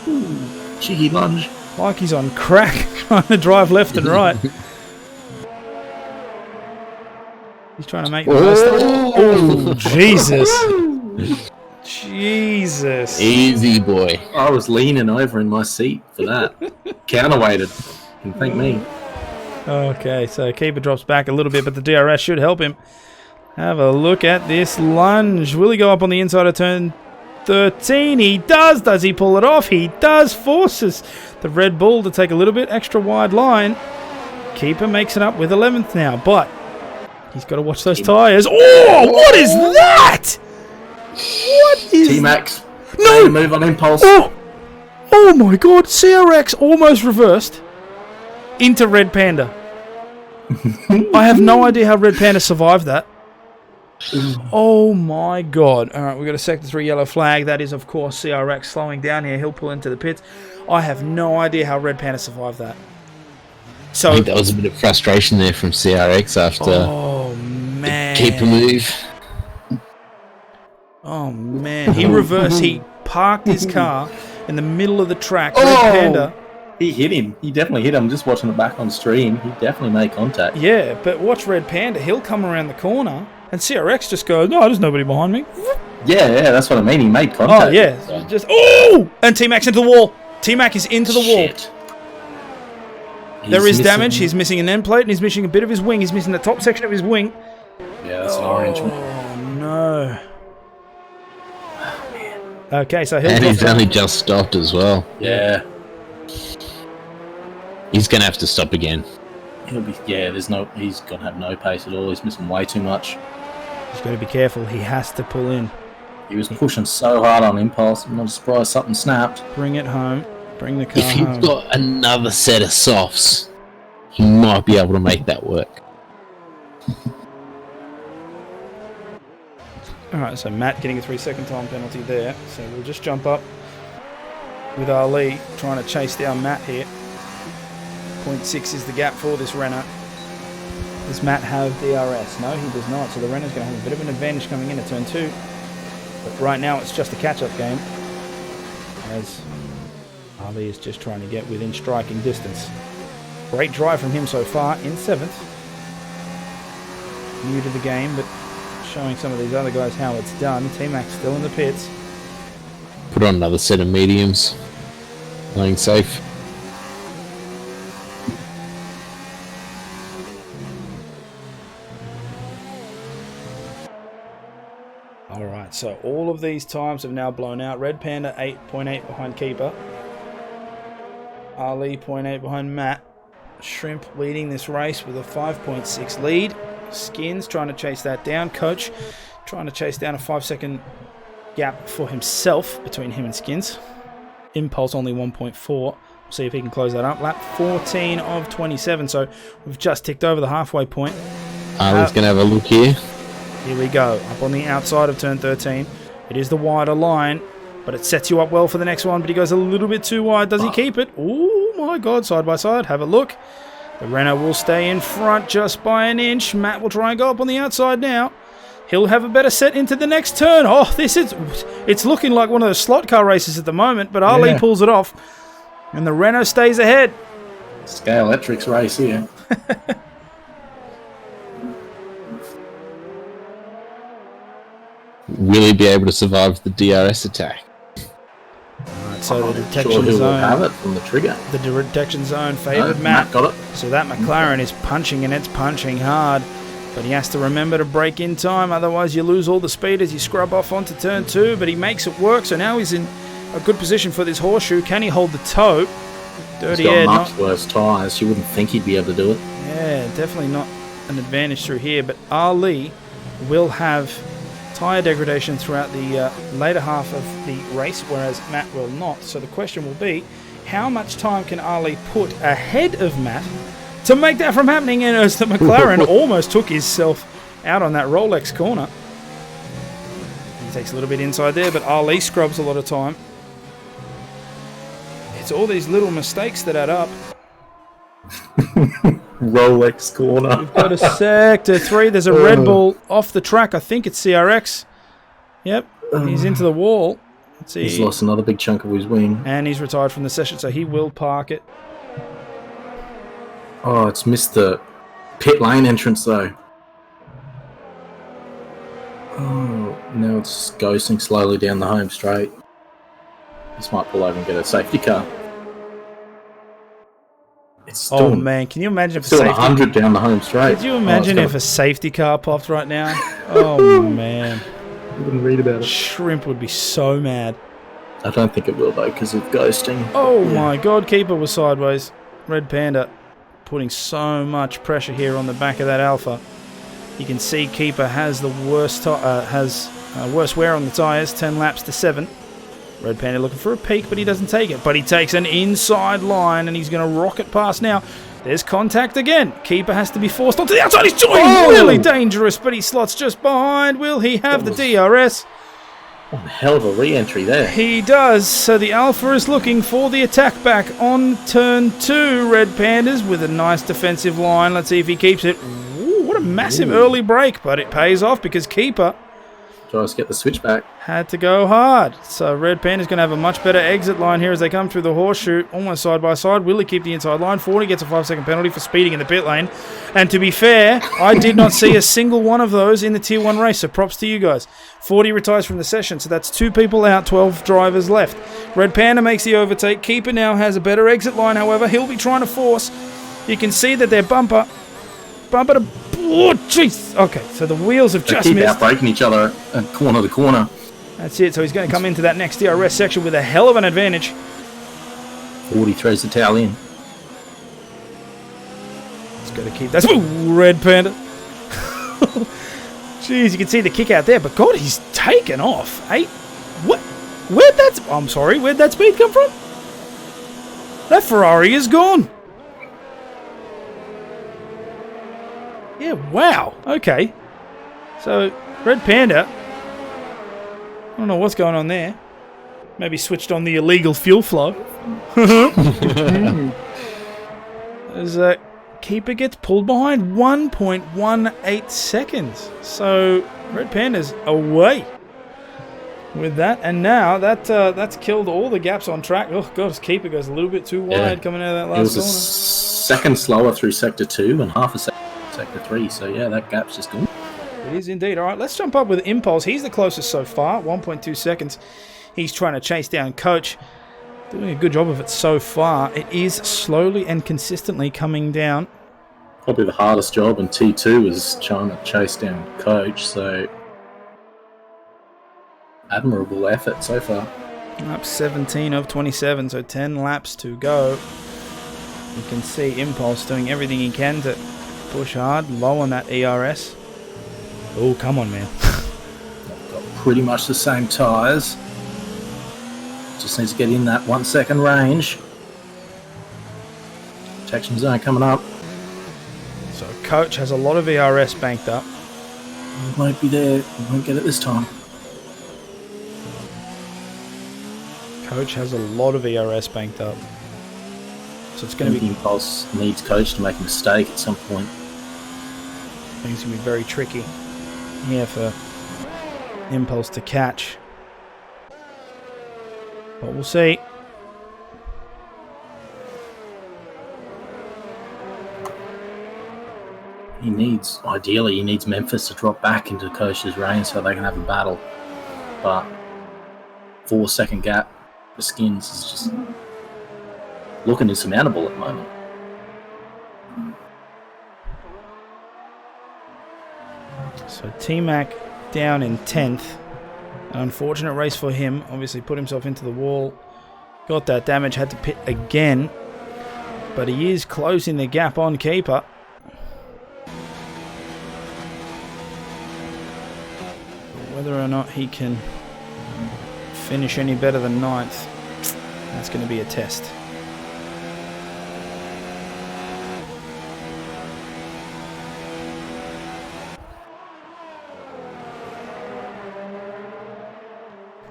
cheeky lunge. Like he's on crack, trying to drive left and right. He's trying to make the most of it. Oh, Jesus. Jesus. Easy, boy. I was leaning over in my seat for that. Counterweighted. You can thank me. Okay, so Keeper drops back a little bit, but the DRS should help him. Have a look at this lunge. Will he go up on the inside of turn 13? He does. Does he pull it off? He does. Forces the Red Bull to take a little bit extra wide line. Keeper makes it up with 11th now, but he's got to watch those tyres. Oh, what is that? What is... T-Max. No! Move on impulse. Oh my God. CRX almost reversed into Red Panda. I have no idea how Red Panda survived that. Oh my God. Alright, we've got a Sector 3 yellow flag. That is, of course, CRX slowing down here. He'll pull into the pits. I have no idea how Red Panda survived that. So I think that was a bit of frustration there from CRX after oh, man. the Keeper move. Oh, man. He reversed. He parked his car in the middle of the track. Red Panda. He hit him. He definitely hit him. Just watching it back on stream, he definitely made contact. Yeah, but watch Red Panda. He'll come around the corner, and CRX just goes, no, there's nobody behind me. Yeah, that's what I mean. He made contact. Oh, yeah. Just, oh! And T-Max into the wall. T-Mac is into the wall. There is damage. He's missing an end plate, and he's missing a bit of his wing. He's missing the top section of his wing. Yeah, that's an orange one. Oh, no. Oh, man. Okay, so And he's only just stopped as well. Yeah. He's going to have to stop again. He'll be. Yeah, he's going to have no pace at all. He's missing way too much. He's got to be careful. He has to pull in. He was pushing so hard on impulse. I'm not surprised something snapped. Bring it home. Bring the car If he's home. got another set of softs, he might be able to make that work. Alright, so Matt getting a 3-second time penalty there. So we'll just jump up with Ali trying to chase down Matt here. 0.6 is the gap for this Renault. Does Matt have DRS? No, he does not. So the Renault's going to have a bit of an advantage coming into turn 2. But right now it's just a catch-up game, as Ali is just trying to get within striking distance. Great drive from him so far in 7th. New to the game, but showing some of these other guys how it's done. T-Mac still in the pits. Put on another set of mediums. Playing safe. Alright, so all of these times have now blown out. Red Panda 8.8 behind Keeper. Ali 0.8 behind Matt. Shrimp leading this race with a 5.6 lead. Skins trying to chase that down. Coach trying to chase down a 5-second gap for himself between him and Skins. Impulse only 1.4. We'll see if he can close that up. Lap 14 of 27, so we've just ticked over the halfway point. Ali's going to have a look here. Here we go. Up on the outside of turn 13. It is the wider line, but it sets you up well for the next one, but he goes a little bit too wide. Does he keep it? Oh my God, side by side. Have a look. The Renault will stay in front just by an inch. Matt will try and go up on the outside now. He'll have a better set into the next turn. Oh, it's looking like one of those slot car races at the moment, but Ali pulls it off. And the Renault stays ahead. Scalextric's race here. Will he be able to survive the DRS attack? Right, so the detection Sure, he will zone. have it from the trigger. The detection zone favoured No, Matt. Matt got it. So that McLaren is punching, and it's punching hard. But he has to remember to brake in time, otherwise you lose all the speed as you scrub off onto turn 2. But he makes it work, so now he's in a good position for this horseshoe. Can he hold the toe? Dirty He's air. got much worse tyres. You wouldn't think he'd be able to do it. Yeah, definitely not an advantage through here. But Ali will have tyre degradation throughout the later half of the race, whereas Matt will not. So the question will be, how much time can Ali put ahead of Matt to make that from happening? And as the McLaren almost took himself out on that Rolex corner. He takes a little bit inside there, but Ali scrubs a lot of time. It's all these little mistakes that add up. Rolex corner. We've got a sector 3. There's a Red Bull off the track. I think it's CRX. Yep, he's into the wall. Let's see. He's lost another big chunk of his wing. And he's retired from the session, so he will park it. Oh, it's missed the pit lane entrance though. Oh, now it's ghosting slowly down the home straight. This might pull over and get a safety car. It's still, Oh man, can you imagine if a still safety 100 down the home straight. Could you imagine if a safety car popped right now? Oh man. You wouldn't read about it. Shrimp would be so mad. I don't think it will though, because of ghosting. Oh my God, keeper was sideways. Red Panda putting so much pressure here on the back of that Alpha. You can see keeper has the worst worst wear on the tyres, 10 laps to 7. Red Panda looking for a peak, but he doesn't take it. But he takes an inside line, and he's going to rocket past now. There's contact again. Keeper has to be forced onto the outside. He's doing really dangerous, but he slots just behind. Will he have the DRS? One hell of a re-entry there. He does. So the Alpha is looking for the attack back on turn 2. Red Pandas with a nice defensive line. Let's see if he keeps it. Ooh, what a massive early break, but it pays off because keeper Tries to get the switch back. had to go hard. So Red Panda's going to have a much better exit line here as they come through the horseshoe, almost side by side. Will he keep the inside line? 40 gets a 5-second penalty for speeding in the pit lane. And to be fair, I did not see a single one of those in the Tier 1 race, so props to you guys. 40 retires from the session, so that's 2 people out, 12 drivers left. Red Panda makes the overtake. Keeper now has a better exit line, however. He'll be trying to force. You can see that their bumper to... Oh, jeez. Okay, so the wheels have They just keep missed. outbraking each other corner to corner. That's it. So he's going to come into that next DRS section with a hell of an advantage. 40 throws the towel in. He's got to keep... That's Red Panda. Jeez, you can see the kick out there. But God, he's taken off. Hey, what? Where'd that speed come from? That Ferrari is gone. Yeah, wow. Okay. So, Red Panda... I don't know what's going on there. Maybe switched on the illegal fuel flow. As keeper gets pulled behind 1.18 seconds. So Red Panda's away with that. And now that's killed all the gaps on track. Oh, God, his keeper goes a little bit too wide coming out of that It was last a corner. second slower through Sector 2 and half a second Sector 3. So, yeah, that gap's just gone. It is indeed. All right, let's jump up with Impulse. He's the closest so far, 1.2 seconds. He's trying to chase down Coach. Doing a good job of it so far. It is slowly and consistently coming down. Probably the hardest job in T2 is trying to chase down Coach. So, admirable effort so far. Up 17 of 27, so 10 laps to go. You can see Impulse doing everything he can to push hard, low on that ERS. Oh, come on, man. Got pretty much the same tyres. Just needs to get in that 1 second range. Protection zone coming up. So Coach has a lot of ERS banked up. He won't be there. He won't get it this time. Coach has a lot of ERS banked up. So it's going to be... Impulse needs Coach to make a mistake at some point. Things going to be very tricky here for Impulse to catch. But we'll see. Ideally, he needs Memphis to drop back into Coach's range so they can have a battle. But 4-second gap for Skins is just looking insurmountable at the moment. So T-Mac down in 10th. An unfortunate race for him. Obviously put himself into the wall. Got that damage, had to pit again. But he is closing the gap on Keeper. Whether or not he can finish any better than 9th, that's going to be a test.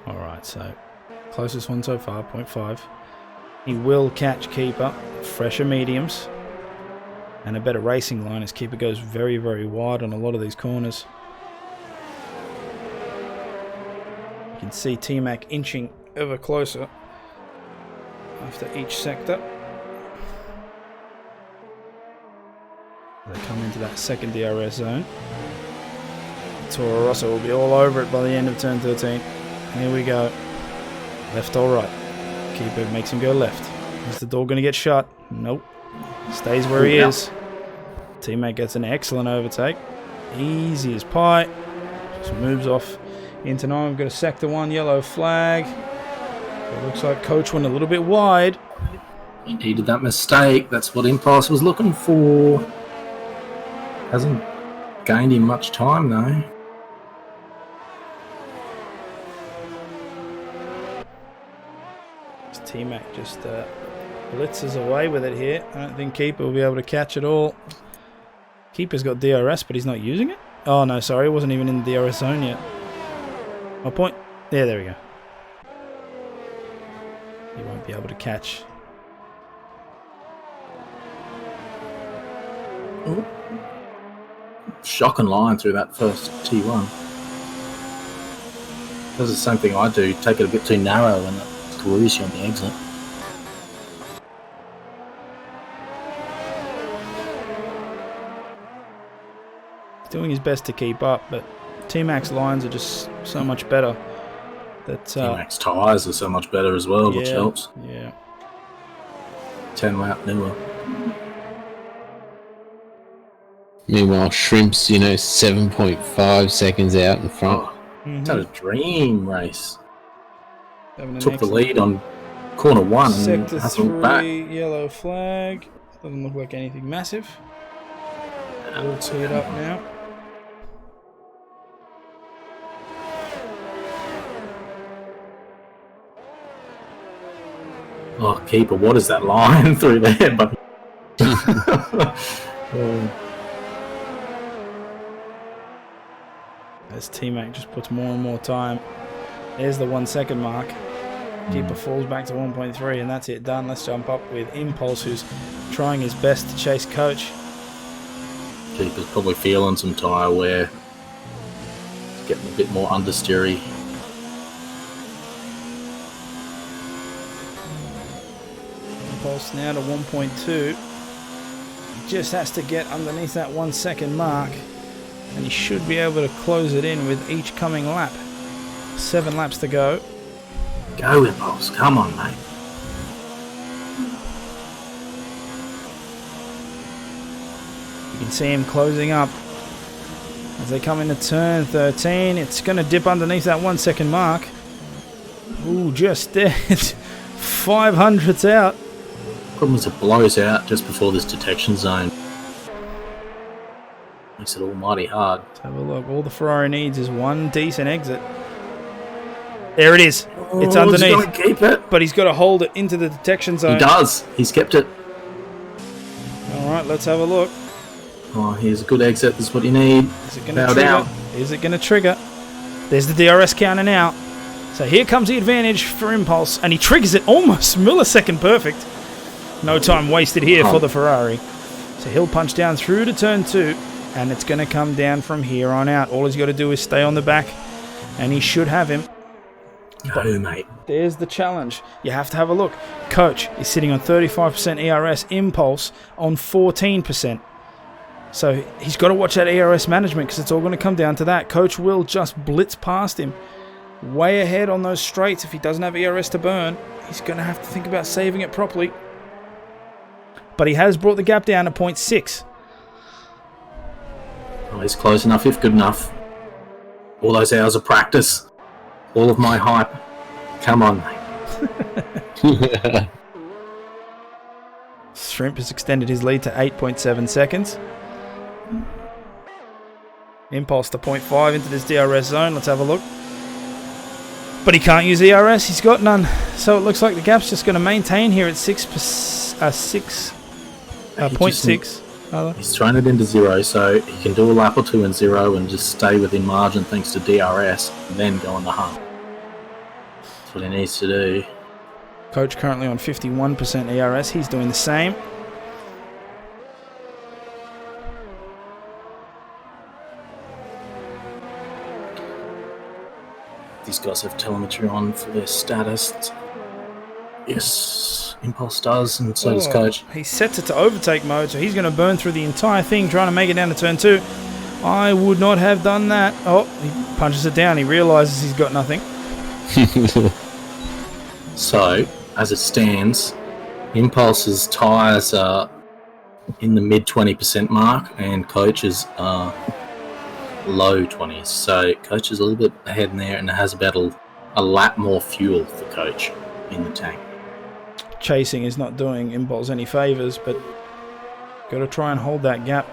Alright, so closest one so far, 0.5. He will catch Keeper, fresher mediums, and a better racing line as Keeper goes very, very wide on a lot of these corners. You can see T-Mac inching ever closer after each sector. They come into that second DRS zone. Toro Rosso will be all over it by the end of turn 13. Here we go. Left or right. Keeper makes him go left. Is the door going to get shut? Nope. Stays where he is. T-Mac gets an excellent overtake. Easy as pie. Just moves off into 9. We've got a sector 1 yellow flag. It looks like Coach went a little bit wide. He needed that mistake. That's what Impulse was looking for. Hasn't gained him much time though. T-Mac just blitzes away with it here. I don't think Keeper will be able to catch it all. Keeper's got DRS, but he's not using it. Oh no, sorry, he wasn't even in the DRS zone yet. My point. Yeah, there we go. He won't be able to catch. Ooh. Shocking line through that first T1. Does the same thing I do. Take it a bit too narrow and lose you on the exit. He's doing his best to keep up, but T-Mac's lines are just so much better. T-Mac's tyres are so much better as well, which helps. Yeah. 10 lap newer. Meanwhile, Shrimp's, 7.5 seconds out in front. It's had a dream race. Having Took the lead on corner 1 and Sector hasn't looked back. 3, yellow flag. Doesn't look like anything massive. We'll tee it up now. Oh, Keeper, what is that line through there? But as T-Mac just puts more and more time. There's the 1 second mark. Keeper falls back to 1.3 and that's it, done. Let's jump up with Impulse, who's trying his best to chase Coach. Keeper's probably feeling some tyre wear. Getting a bit more understeery. Impulse now to 1.2. He just has to get underneath that 1 second mark and he should be able to close it in with each coming lap. 7 laps to go. Go, Impulse. Come on, mate. You can see him closing up as they come into turn 13. It's going to dip underneath that 1 second mark. Ooh, just dead. 500's out. Problem is it blows out just before this detection zone. Makes it almighty hard. Let's have a look. All the Ferrari needs is one decent exit. There it is. It's underneath. He's keep it. But he's got to hold it into the detection zone. He does. He's kept it. All right, let's have a look. Oh, here's a good exit. This is what you need. Is it going to trigger? Is it going to trigger? There's the DRS counter now. So here comes the advantage for Impulse, and he triggers it almost millisecond perfect. No time wasted here for the Ferrari. So he'll punch down through to turn 2, and it's going to come down from here on out. All he's got to do is stay on the back, and he should have him. Go, mate. There's the challenge. You have to have a look. Coach is sitting on 35% ERS, Impulse on 14%. So he's got to watch that ERS management because it's all going to come down to that. Coach will just blitz past him. Way ahead on those straights. If he doesn't have ERS to burn, he's going to have to think about saving it properly. But he has brought the gap down to 0.6. Oh, he's close enough, if good enough. All those hours of practice. All of my hype. Come on, mate. Shrimp has extended his lead to 8.7 seconds. Impulse to 0.5 into this DRS zone. Let's have a look. But he can't use ERS. He's got none. So it looks like the gap's just going to maintain here at 0.6. He's thrown it into 0, so he can do a lap or 2 in 0 and just stay within margin thanks to DRS, and then go on the hump. That's what he needs to do. Coach currently on 51% ERS. He's doing the same. These guys have telemetry on for their status. Yes, Impulse does, and so does Coach. He sets it to overtake mode, so he's going to burn through the entire thing trying to make it down to turn 2. I would not have done that. Oh, he punches it down. He realises he's got nothing. So, as it stands, Impulse's tyres are in the mid 20% mark, and Coach's are low 20s. So, Coach is a little bit ahead in there, and has about a lap more fuel for Coach in the tank. Chasing is not doing Impulse any favours, but got to try and hold that gap.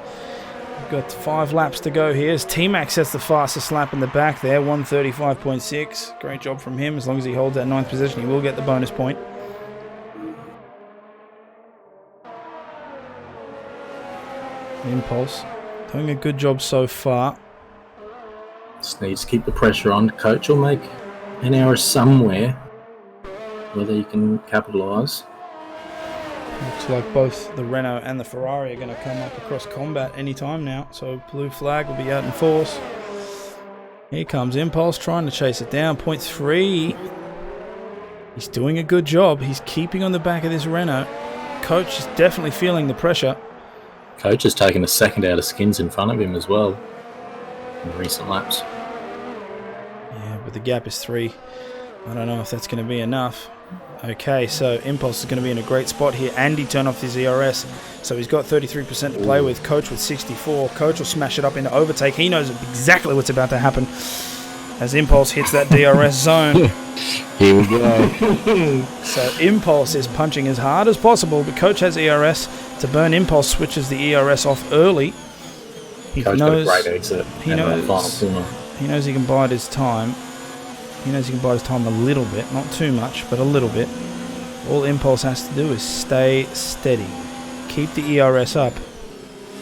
We've got 5 laps to go here. T-Max sets the fastest lap in the back there, 1:35.6. Great job from him. As long as he holds that 9th position, he will get the bonus point. Impulse doing a good job so far. Just needs to keep the pressure on. Coach will make an error somewhere, whether you can capitalise. Looks like both the Renault and the Ferrari are going to come up across combat anytime now. So blue flag will be out in force. Here comes Impulse trying to chase it down. 0.3. He's doing a good job. He's keeping on the back of this Renault. Coach is definitely feeling the pressure. Coach has taken a second out of skins in front of him as well in recent laps. Yeah, but the gap is 3. I don't know if that's going to be enough. Okay, so Impulse is going to be in a great spot here. Andy turned off his ERS, so he's got 33% to play with. Coach with 64. Coach will smash it up into overtake. He knows exactly what's about to happen as Impulse hits that DRS zone. Here we go. So Impulse is punching as hard as possible, but Coach has ERS to burn. Impulse switches the ERS off early. Coach knows, got a great exit. He knows he can bide his time. He knows he can buy his time a little bit, not too much, but a little bit. All Impulse has to do is stay steady. Keep the ERS up,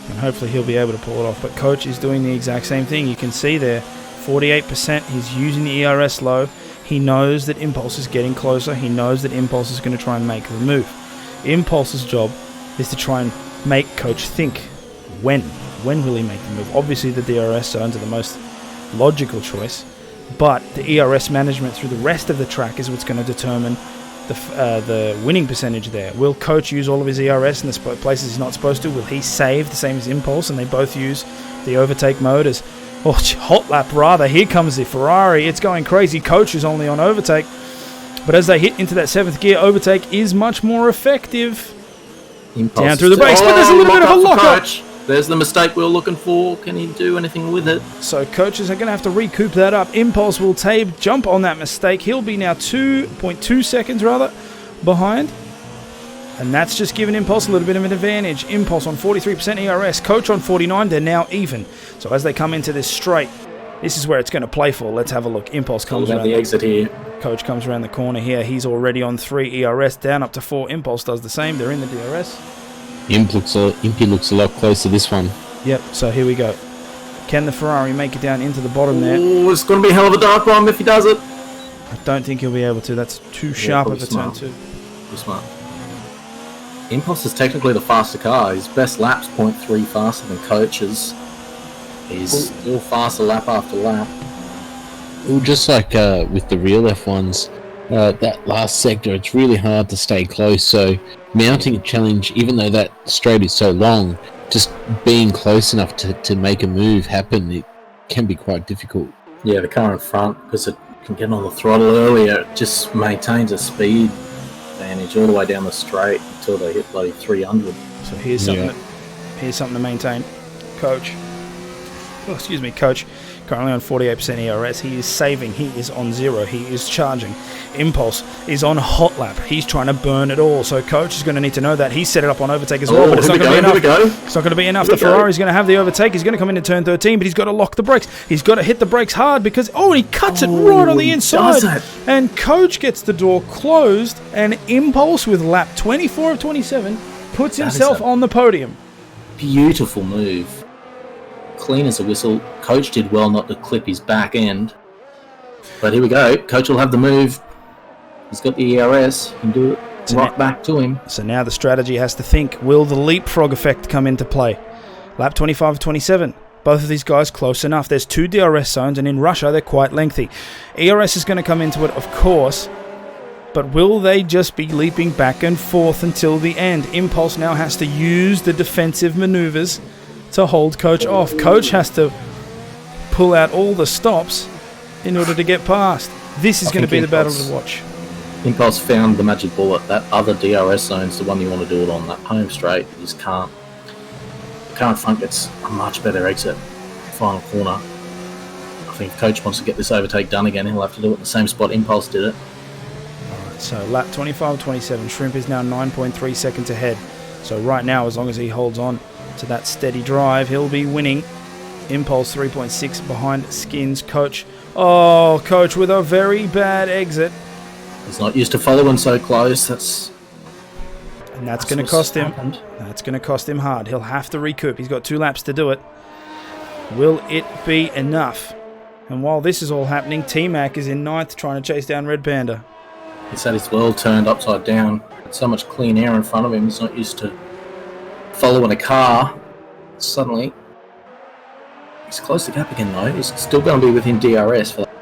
and hopefully he'll be able to pull it off. But Coach is doing the exact same thing. You can see there, 48%. He's using the ERS low. He knows that Impulse is getting closer. He knows that Impulse is going to try and make the move. Impulse's job is to try and make Coach think. When will he make the move? Obviously, the DRS zones are the most logical choice. But the ERS management through the rest of the track is what's going to determine the winning percentage there. Will Coach use all of his ERS in the places he's not supposed to? Will he save the same as Impulse and they both use the overtake mode as hot lap rather? Here comes the Ferrari. It's going crazy. Coach is only on overtake. But as they hit into that 7th gear, overtake is much more effective. Impulse down through the brakes, but there's a little bit of a lock-up. There's the mistake we were looking for. Can he do anything with it? So coaches are going to have to recoup that up. Impulse will jump on that mistake. He'll be now 2.2 seconds behind. And that's just giving Impulse a little bit of an advantage. Impulse on 43% ERS. Coach on 49. They're now even. So as they come into this straight, this is where it's going to play for. Let's have a look. Impulse comes around the exit here. Coach comes around the corner here. He's already on 3 ERS, down up to 4. Impulse does the same. They're in the DRS. Impy looks a lot closer this one. Yep, so here we go. Can the Ferrari make it down into the bottom there? Oh, it's going to be a hell of a dark bomb if he does it. I don't think he'll be able to. That's too sharp of a turn too. Too smart. Impulse is technically the faster car. His best lap's 0.3 faster than Coach's. He's still faster lap after lap. Well, just like with the real F1s, that last sector, it's really hard to stay close. So mounting a challenge, even though that straight is so long, just being close enough to make a move happen, it can be quite difficult. Yeah, the car in front, because it can get on the throttle earlier, it just maintains a speed advantage all the way down the straight until they hit bloody 300. So here's something. Here's something to maintain. Coach. Oh, excuse me, Coach. Currently on 48% ERS. He is saving. He is on 0. He is charging. Impulse is on hot lap. He's trying to burn it all. So Coach is going to need to know that. He's set it up on overtake as well, but it's not going to be enough. It's not going to be enough. The Ferrari's going to have the overtake. He's going to come into turn 13, but he's got to lock the brakes. He's got to hit the brakes hard because, he cuts it right on the inside. And Coach gets the door closed, and Impulse with lap 24 of 27 puts himself on the podium. Beautiful move. Clean as a whistle. Coach did well not to clip his back end. But here we go. Coach will have the move. He's got the ERS. He can do it right back to him. So now the strategy has to think, will the leapfrog effect come into play? Lap 25 of 27. Both of these guys close enough. There's 2 DRS zones, and in Russia they're quite lengthy. ERS is going to come into it, of course. But will they just be leaping back and forth until the end? Impulse now has to use the defensive maneuvers to hold Coach off. Coach has to pull out all the stops in order to get past. This is going to be the battle to watch. Impulse found the magic bullet. That other DRS zone's the one you want to do it on. That home straight, you just can't. The car in front gets a much better exit. Final corner. I think if Coach wants to get this overtake done again, he'll have to do it in the same spot Impulse did it. Alright, so lap 25-27. Shrimp is now 9.3 seconds ahead. So right now, as long as he holds on to that steady drive, he'll be winning. Impulse 3.6 behind Skins. Coach with a very bad exit. He's not used to following so close. That's going to cost him. That's going to cost him hard. He'll have to recoup. He's got 2 laps to do it. Will it be enough? And while this is all happening, T-Mac is in 9th trying to chase down Red Panda. He's had his world turned upside down. So much clean air in front of him. He's not used to following a car. Suddenly, he's closed the gap again though. He's still going to be within DRS for that.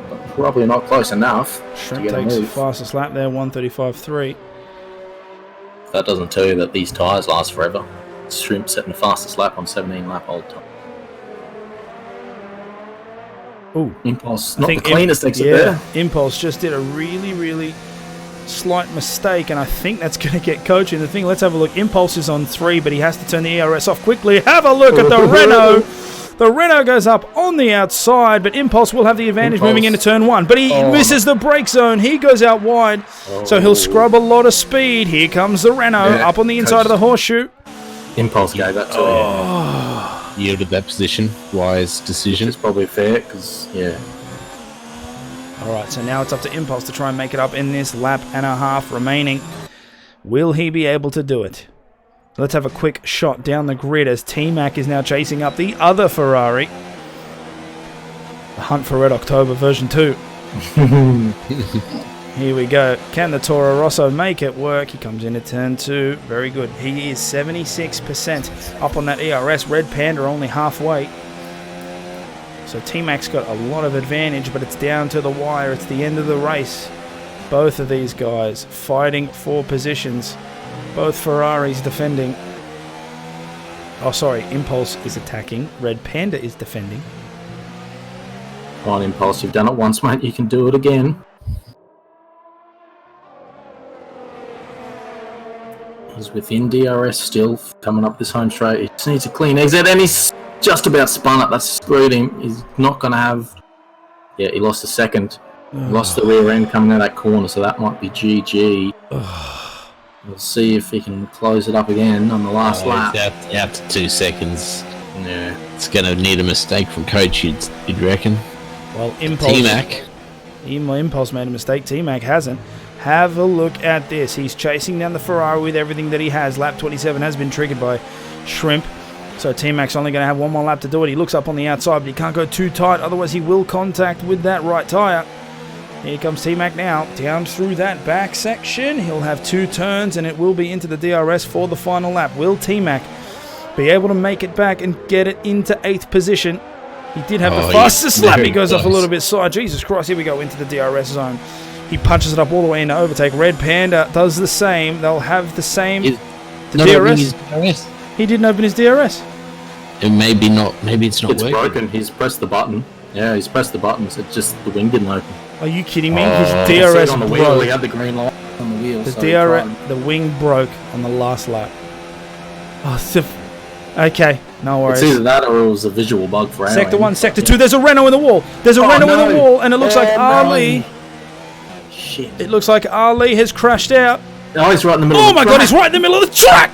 But probably not close enough. Shrimp takes the fastest lap there, 1:35.3. That doesn't tell you that these tyres last forever. Shrimp setting the fastest lap on 17 lap old time. Ooh, Impulse, not the cleanest exit there. Impulse just did a really, really slight mistake, and I think that's going to get Coach in the thing. Let's have a look. Impulse is on 3, but he has to turn the ERS off quickly. Have a look at the Renault. The Renault goes up on the outside, but Impulse will have the advantage moving into turn 1. But he misses the brake zone. He goes out wide, so he'll scrub a lot of speed. Here comes the Renault up on the inside of the horseshoe. Impulse gave that to him. Yielded that position. Wise decision. It's probably fair, because, Alright, so now it's up to Impulse to try and make it up in this lap and a half remaining. Will he be able to do it? Let's have a quick shot down the grid as T-Mac is now chasing up the other Ferrari. The hunt for Red October version 2. Here we go. Can the Toro Rosso make it work? He comes in at turn 2. Very good. He is 76% up on that ERS. Red Panda only halfway. So T-Mac's got a lot of advantage, but it's down to the wire. It's the end of the race. Both of these guys fighting for positions. Both Ferraris defending. Oh, sorry. Impulse is attacking. Red Panda is defending. Come on, Impulse. You've done it once, mate. You can do it again. He's within DRS still, coming up this home straight. He just needs a clean exit, and he's just about spun it. That's screwed him. He's not going to have... Yeah, he lost a second. He lost the rear end coming out of that corner, so that might be GG. We'll see if he can close it up again on the last lap. Out to 2 seconds. Yeah. It's going to need a mistake from Coach, you'd reckon. Well, Impulse... T-Mac. Impulse made a mistake. T-Mac hasn't. Have a look at this. He's chasing down the Ferrari with everything that he has. Lap 27 has been triggered by Shrimp. So T-Mac's only going to have one more lap to do it. He looks up on the outside, but he can't go too tight, otherwise he will contact with that right tyre. Here comes T-Mac now, down through that back section. He'll have 2 turns, and it will be into the DRS for the final lap. Will T-Mac be able to make it back and get it into 8th position? He did have the fastest lap. He goes off a little bit side. Jesus Christ, here we go into the DRS zone. He punches it up all the way into overtake. Red Panda does the same. They'll have the same. The DRS. He didn't open his DRS. It may be not. Maybe it's not It's working. broken. He's pressed the button. Yeah, he's pressed the button. So just the wing didn't open. Are you kidding me? His I see DRS it on the wheel. broke. He had the green light on the wheel. The so DRS, the wing broke on the last lap. Oh, okay, no worries. It's either that or it was a visual bug for Sector 1, Sector 2. There's a Renault in the wall. There's a Renault in the wall, and it looks like Ali. Shit. It looks like Ali has crashed out. Oh, he's right in the middle. Oh of the my God, he's right in the middle of the track.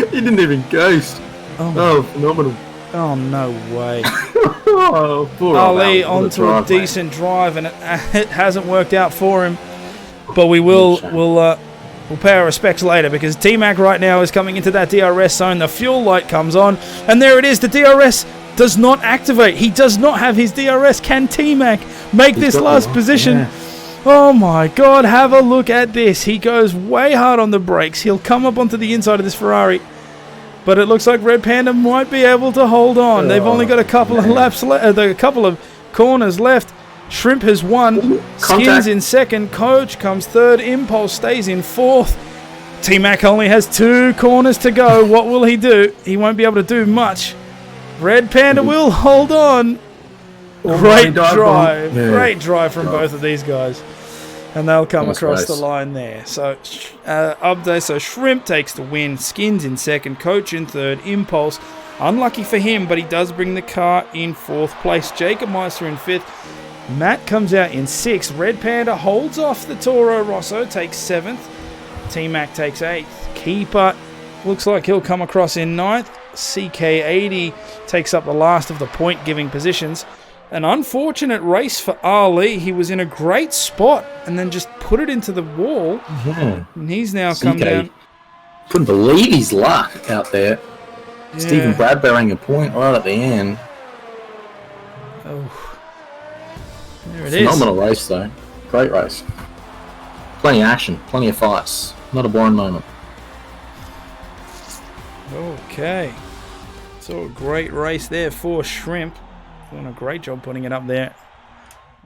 He didn't even ghost. Oh, phenomenal. Oh no way. Oh, poor Ali Al. What onto drive, a decent drive, and it hasn't worked out for him. But we'll pay our respects later, because T-Mac right now is coming into that DRS zone. The fuel light comes on, and there it is. The DRS does not activate. He does not have his DRS. Can T-Mac make this last position? Yeah. Oh my God, have a look at this. He goes way hard on the brakes. He'll come up onto the inside of this Ferrari. But it looks like Red Panda might be able to hold on. They've only got a couple of laps left, a couple of corners left. Shrimp has won. Skins in second. Coach comes third. Impulse stays in fourth. T-Mac only has 2 corners to go. What will he do? He won't be able to do much. Red Panda will hold on. Great drive. Yeah. Great drive from both of these guys. And they'll come across the line there. So, update. So, Shrimp takes the win. Skins in second. Coach in third. Impulse. Unlucky for him, but he does bring the car in 4th place. Jacob Meister in 5th. Matt comes out in 6th. Red Panda holds off the Toro Rosso. Takes 7th. T-Mac takes 8th. Keeper looks like he'll come across in 9th. CK80 takes up the last of the point-giving positions. An unfortunate race for Ali. He was in a great spot and then just put it into the wall. Yeah. And he's now come down. Couldn't believe his luck out there. Yeah. Stephen Bradbury a point right at the end. Oh. There it is. Phenomenal race, though. Great race. Plenty of action, plenty of fights. Not a boring moment. Okay. So a great race there for Shrimp. Doing a great job putting it up there.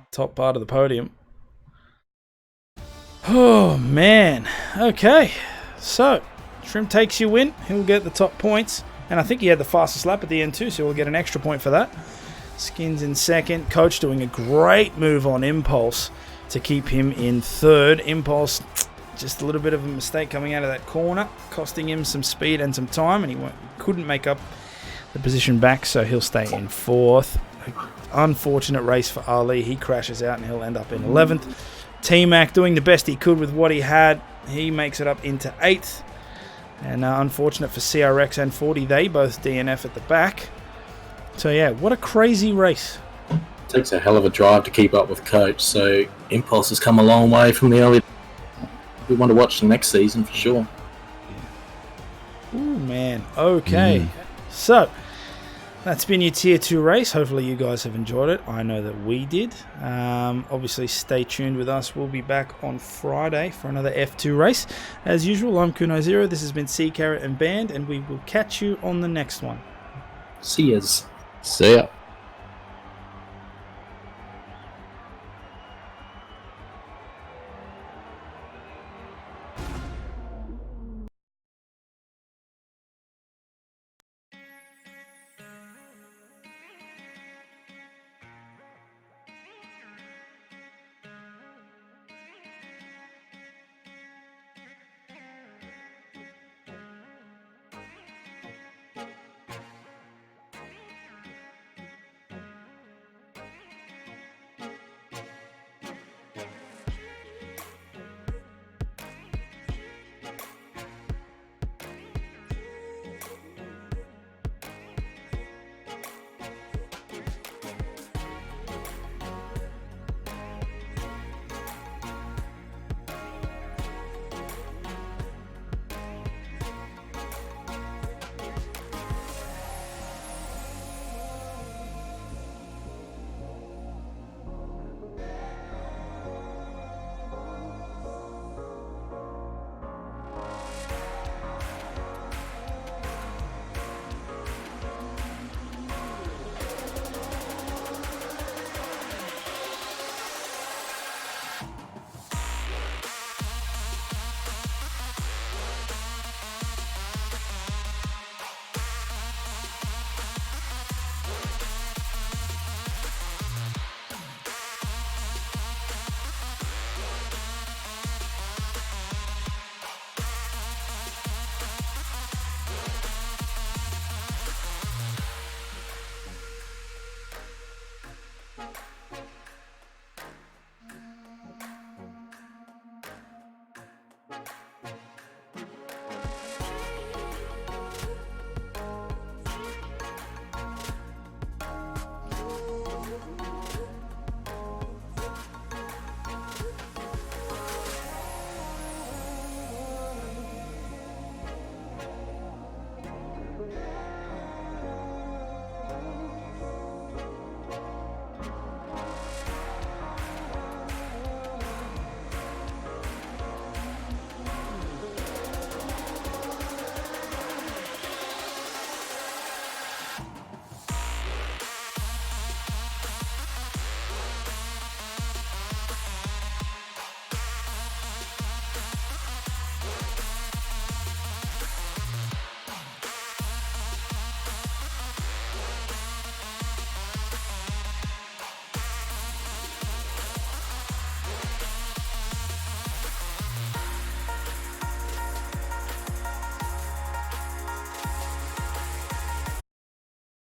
Top part of the podium. Oh, man. Okay. So, Shrimp takes your win. He'll get the top points. And I think he had the fastest lap at the end too, so we'll get an extra point for that. Skins in second. Coach doing a great move on Impulse to keep him in third. Impulse, just a little bit of a mistake coming out of that corner, costing him some speed and some time, and he couldn't make up the position back, so he'll stay in 4th. Unfortunate race for Ali. He crashes out and he'll end up in 11th. T-Mac doing the best he could with what he had. He makes it up into 8th. And unfortunate for CRX and 40. They both DNF at the back. So yeah, what a crazy race. Takes a hell of a drive to keep up with Coach. So Impulse has come a long way from the early. We want to watch the next season for sure. Ooh, man. Okay. So, that's been your Tier 2 race. Hopefully you guys have enjoyed it. I know that we did. Obviously, stay tuned with us. We'll be back on Friday for another F2 race. As usual, I'm Kuno Zero. This has been C Carrot and Band, and we will catch you on the next one. See yas. See ya.